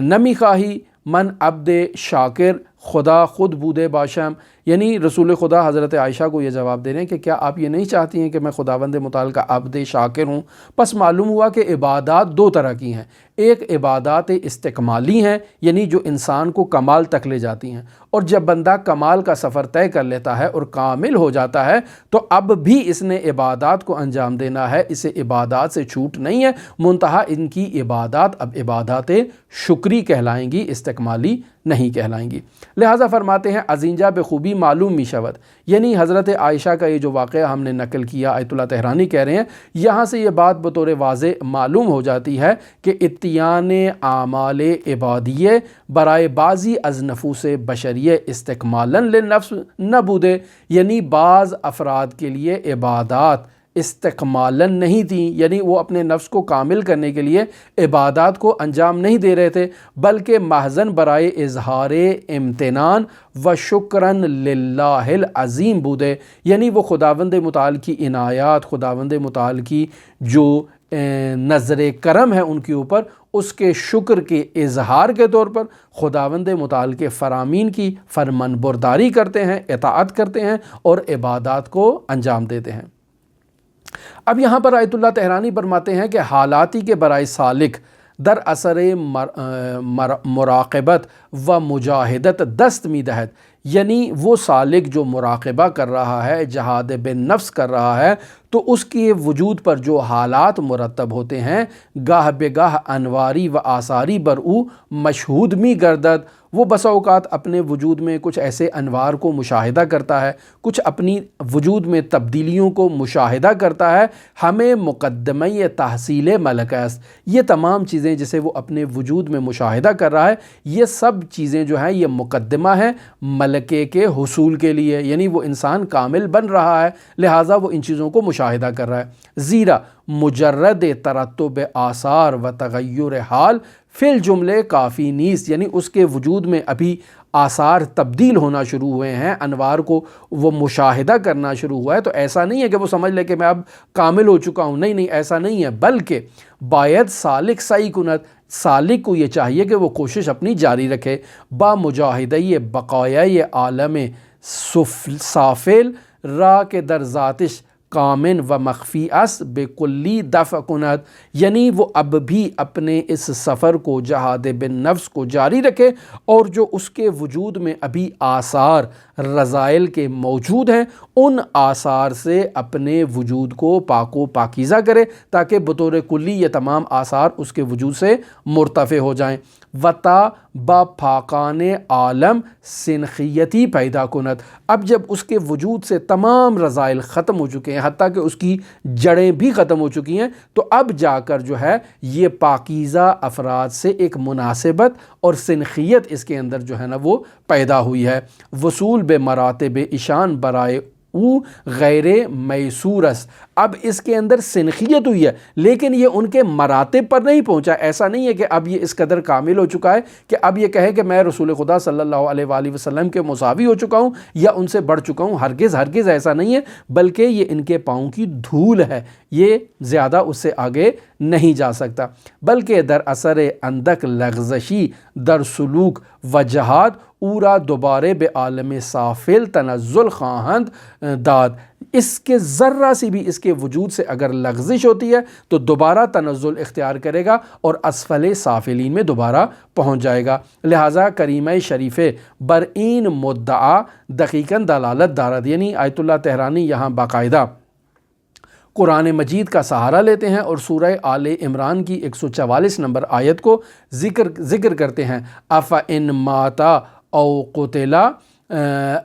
نمی خواہی من عبد شاکر خدا خود بودے باشم، یعنی رسول خدا حضرت عائشہ کو یہ جواب دے رہے ہیں کہ کیا آپ یہ نہیں چاہتی ہیں کہ میں خداوند متعال کا عبد شاکر ہوں؟ پس معلوم ہوا کہ عبادات 2 طرح کی ہیں، ایک عبادات استکمالی ہیں، یعنی جو انسان کو کمال تک لے جاتی ہیں، اور جب بندہ کمال کا سفر طے کر لیتا ہے اور کامل ہو جاتا ہے تو اب بھی اس نے عبادات کو انجام دینا ہے، اسے عبادات سے چھوٹ نہیں ہے، منتہا ان کی عبادات اب عبادات شکری کہلائیں گی، استکمالی نہیں کہلائیں گی۔ لہٰذا فرماتے ہیں ازینجا بخوبی معلوم می شود، یعنی حضرت عائشہ کا یہ جو واقعہ ہم نے نقل کیا، آیت اللہ طحرانی کہہ رہے ہیں، یہاں سے یہ بات بطور واضح معلوم ہو جاتی ہے کہ اتیان اعمال عبادیہ برائے بعضی از نفوس بشریہ استکمالا للنفس نہ بودے، یعنی بعض افراد کے لیے عبادات استکمالاً نہیں تھیں، یعنی وہ اپنے نفس کو کامل کرنے کے لیے عبادات کو انجام نہیں دے رہے تھے، بلکہ محضاً برائے اظہار امتنان و شکراً للہ العظیم بودے، یعنی وہ خداوند متعال کی عنایات، خداوند متعال کی جو نظر کرم ہے ان کے اوپر، اس کے شکر کے اظہار کے طور پر خداوند متعال کے فرامین کی فرمان برداری کرتے ہیں، اطاعت کرتے ہیں اور عبادات کو انجام دیتے ہیں۔ اب یہاں پر آیت اللہ طحرانی فرماتے ہیں کہ حالاتی کے برائے سالک در اثر مراقبت و مجاہدت دست می دہد، یعنی وہ سالک جو مراقبہ کر رہا ہے، جہاد بن نفس کر رہا ہے، تو اس کے وجود پر جو حالات مرتب ہوتے ہیں، گاہ بگاہ انواری و آثاری بر او مشہود می گردد، وہ بسا اوقات اپنے وجود میں کچھ ایسے انوار کو مشاہدہ کرتا ہے، کچھ اپنی وجود میں تبدیلیوں کو مشاہدہ کرتا ہے، ہمیں مقدمہ تحصیل ملکہ است، یہ تمام چیزیں جسے وہ اپنے وجود میں مشاہدہ کر رہا ہے، یہ سب چیزیں جو ہیں یہ مقدمہ ہیں ملکے کے حصول کے لیے، یعنی وہ انسان کامل بن رہا ہے، لہٰذا وہ ان چیزوں کو مشاہدہ کر رہا ہے۔ زیرا مجرد ترتب آثار و تغیر حال فی الجملے کافی نیست، یعنی اس کے وجود میں ابھی آثار تبدیل ہونا شروع ہوئے ہیں، انوار کو وہ مشاہدہ کرنا شروع ہوا ہے، تو ایسا نہیں ہے کہ وہ سمجھ لے کہ میں اب کامل ہو چکا ہوں، نہیں ایسا نہیں ہے، بلکہ باید سالک سعی کنت، سالک کو یہ چاہیے کہ وہ کوشش اپنی جاری رکھے، با مجاہدہ بقایۂ عالم سافل را کے در ذاتش کامن و مخفی اس بے کلی دفع کنت، یعنی وہ اب بھی اپنے اس سفر کو، جہاد بن نفس کو جاری رکھے، اور جو اس کے وجود میں ابھی آثار رذائل کے موجود ہیں، ان آثار سے اپنے وجود کو پاک و پاکیزہ کرے، تاکہ بطور کلی یہ تمام آثار اس کے وجود سے مرتفع ہو جائیں۔ وطا با پاکان عالم سنخیتی پیدا کنت، اب جب اس کے وجود سے تمام رذائل ختم ہو چکے ہیں، حتیٰ کہ اس کی جڑیں بھی ختم ہو چکی ہیں، تو اب جا کر جو ہے یہ پاکیزہ افراد سے ایک مناسبت اور سنخیت اس کے اندر جو ہے نا وہ پیدا ہوئی ہے۔ وصول بے مراتب اشان برائے او غیر میسورس، اب اس کے اندر سنخیت ہوئی ہے، لیکن یہ ان کے مراتب پر نہیں پہنچا۔ ایسا نہیں ہے کہ اب یہ اس قدر کامل ہو چکا ہے کہ اب یہ کہے کہ میں رسول خدا صلی اللہ علیہ وآلہ وسلم کے مساوی ہو چکا ہوں یا ان سے بڑھ چکا ہوں، ہرگز ایسا نہیں ہے، بلکہ یہ ان کے پاؤں کی دھول ہے، یہ زیادہ اس سے آگے نہیں جا سکتا، بلکہ در اثر اندک لغزشی در سلوک و جہاد اورا دوبارے بے عالم سافل تنزل خواہند داد، اس کے ذرہ سی بھی اس کے وجود سے اگر لغزش ہوتی ہے تو دوبارہ تنزل اختیار کرے گا اور اسفل سافلین میں دوبارہ پہنچ جائے گا۔ لہٰذا کریمہ شریف بر این مدعا دقیقاً دلالت دارد، یعنی آیت اللہ طحرانی یہاں باقاعدہ قرآن مجید کا سہارا لیتے ہیں اور سورہ آل عمران کی 144 نمبر آیت کو ذکر کرتے ہیں، افإن ماتا او قتلا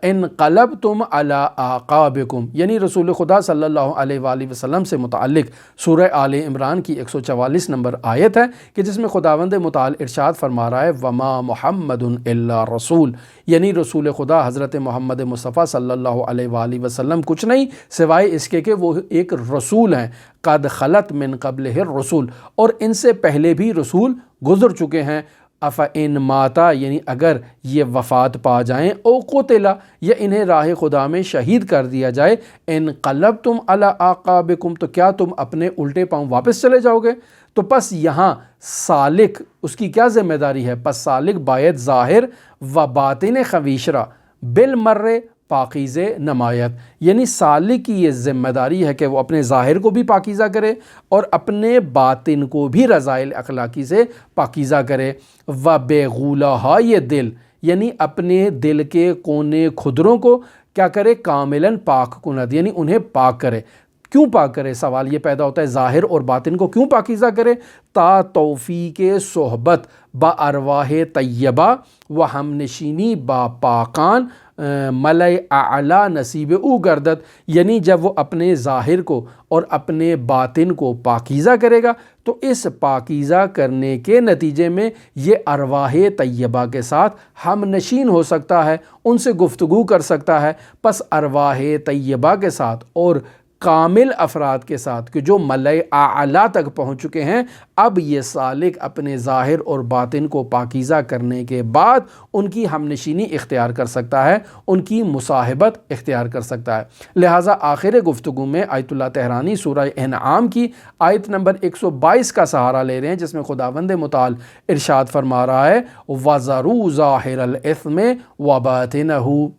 انقلبتم علی اعقابکم، یعنی رسول خدا صلی اللہ علیہ وآلہ وسلم سے متعلق سورہ آل عمران کی 144 نمبر آیت ہے کہ جس میں خداوند متعال ارشاد فرما رہا ہے وما محمد الا رسول، یعنی رسول خدا حضرت محمد مصطفیٰ صلی اللہ علیہ وآلہ وسلم کچھ نہیں سوائے اس کے کہ وہ ایک رسول ہیں، قد خلت من قبلہ الرسول، اور ان سے پہلے بھی رسول گزر چکے ہیں۔ افإن ماتا، یعنی اگر یہ وفات پا جائیں، او قتلا، یا انہیں راہ خدا میں شہید کر دیا جائے، انقلبتم علی اعقابکم، تو کیا تم اپنے الٹے پاؤں واپس چلے جاؤ گے؟ تو پس یہاں سالک اس کی کیا ذمہ داری ہے؟ پس سالک باید ظاہر و باطن خویشرہ بالمر پاکیزے نمایت، یعنی سالک کی یہ ذمہ داری ہے کہ وہ اپنے ظاہر کو بھی پاکیزہ کرے اور اپنے باطن کو بھی رذائل اخلاقی سے پاکیزہ کرے، و بے غولہا یہ دل، یعنی اپنے دل کے کونے کھدروں کو کیا کرے؟ کاملاً پاک کند، یعنی انہیں پاک کرے۔ کیوں پاک کرے؟ سوال یہ پیدا ہوتا ہے ظاہر اور باطن کو کیوں پاکیزہ کرے؟ تا توفیق صحبت با ارواح طیبہ و ہم نشینی با پاکان ملئ اعلیٰ نصیب او گردد، یعنی جب وہ اپنے ظاہر کو اور اپنے باطن کو پاکیزہ کرے گا تو اس پاکیزہ کرنے کے نتیجے میں یہ ارواح طیبہ کے ساتھ ہم نشین ہو سکتا ہے، ان سے گفتگو کر سکتا ہے۔ پس ارواح طیبہ کے ساتھ اور کامل افراد کے ساتھ کہ جو ملئ اعلیٰ تک پہنچ چکے ہیں، اب یہ سالک اپنے ظاہر اور باطن کو پاکیزہ کرنے کے بعد ان کی ہم نشینی اختیار کر سکتا ہے، ان کی مصاحبت اختیار کر سکتا ہے۔ لہٰذا آخر گفتگو میں آیت اللہ طہرانی سورہ انعام کی آیت نمبر 122 کا سہارا لے رہے ہیں، جس میں خداوند متعال ارشاد فرما رہا ہے وَذَرُوا ظَاهِرَ الْإِثْمِ وَبَاطِنَهُ،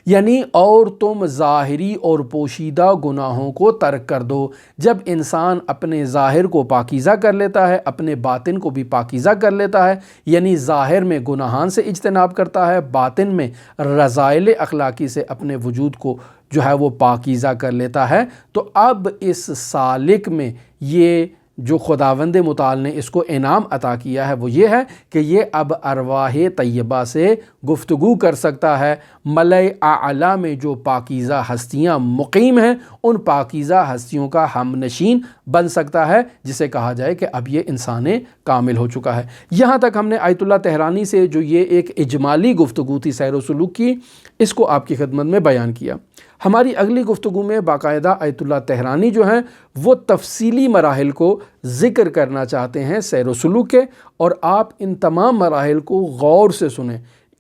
یعنی اور تم ظاہری اور پوشیدہ گناہوں کو ترک کر دو۔ جب انسان اپنے ظاہر کو پاکیزہ کر لیتا ہے، اپنے باطن کو بھی پاکیزہ کر لیتا ہے، یعنی ظاہر میں گناہان سے اجتناب کرتا ہے، باطن میں رذائل اخلاقی سے اپنے وجود کو جو ہے وہ پاکیزہ کر لیتا ہے، تو اب اس سالک میں یہ جو خداوند متعال نے اس کو انعام عطا کیا ہے وہ یہ ہے کہ یہ اب ارواح طیبہ سے گفتگو کر سکتا ہے، ملئ اعلیٰ میں جو پاکیزہ ہستیاں مقیم ہیں ان پاکیزہ ہستیوں کا ہم نشین بن سکتا ہے، جسے کہا جائے کہ اب یہ انسان کامل ہو چکا ہے۔ یہاں تک ہم نے آیت اللہ طہرانی سے جو یہ ایک اجمالی گفتگو تھی سیر و سلوک کی، اس کو آپ کی خدمت میں بیان کیا۔ ہماری اگلی گفتگو میں باقاعدہ آیت اللہ طہرانی جو ہیں وہ تفصیلی مراحل کو ذکر کرنا چاہتے ہیں سیر و سلوک کے، اور آپ ان تمام مراحل کو غور سے سنیں۔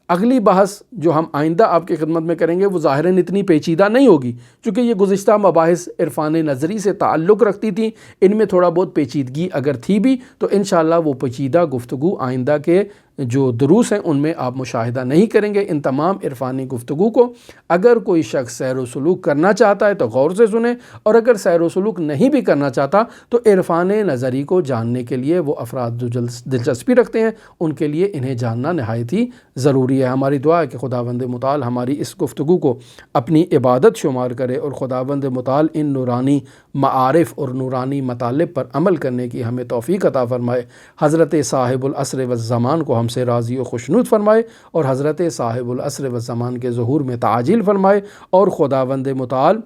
اگلی بحث جو ہم آئندہ آپ کی خدمت میں کریں گے وہ ظاہراً اتنی پیچیدہ نہیں ہوگی، چونکہ یہ گزشتہ مباحث عرفان نظری سے تعلق رکھتی تھیں، ان میں تھوڑا بہت پیچیدگی اگر تھی بھی تو انشاءاللہ وہ پیچیدہ گفتگو آئندہ کے جو دروس ہیں ان میں آپ مشاہدہ نہیں کریں گے۔ ان تمام عرفانی گفتگو کو اگر کوئی شخص سیر و سلوک کرنا چاہتا ہے تو غور سے سنیں، اور اگر سیر و سلوک نہیں بھی کرنا چاہتا تو عرفان نظری کو جاننے کے لیے وہ افراد جو دلچسپی رکھتے ہیں ان کے لیے انہیں جاننا نہایت ہی ضروری ہے۔ ہماری دعا ہے کہ خداوند متعال ہماری اس گفتگو کو اپنی عبادت شمار کرے، اور خداوند متعال ان نورانی معارف اور نورانی مطالب پر عمل کرنے کی ہمیں توفیق عطا فرمائے۔ حضرت صاحب العصر والزمان کو ہم سے راضی و خوشنود فرمائے، اور حضرت صاحب العصر والزمان کے ظہور میں تعاجیل فرمائے، اور خداوند متعال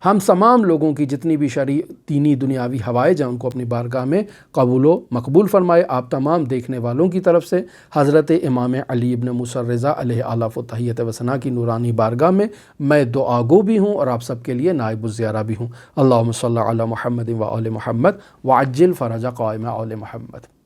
ہم تمام لوگوں کی جتنی بھی شرعی دینی دنیاوی حوائج ہیں ان کو اپنی بارگاہ میں قبول و مقبول فرمائے۔ آپ تمام دیکھنے والوں کی طرف سے حضرت امام علی ابن موسیٰ الرضا علیہ آلاف و تحیت و ثنا کی نورانی بارگاہ میں دعا گو بھی ہوں اور آپ سب کے لیے نائب الزیارہ بھی ہوں۔ اللہم صلی علی محمد و آل محمد وعجل فرج قائم آل محمد۔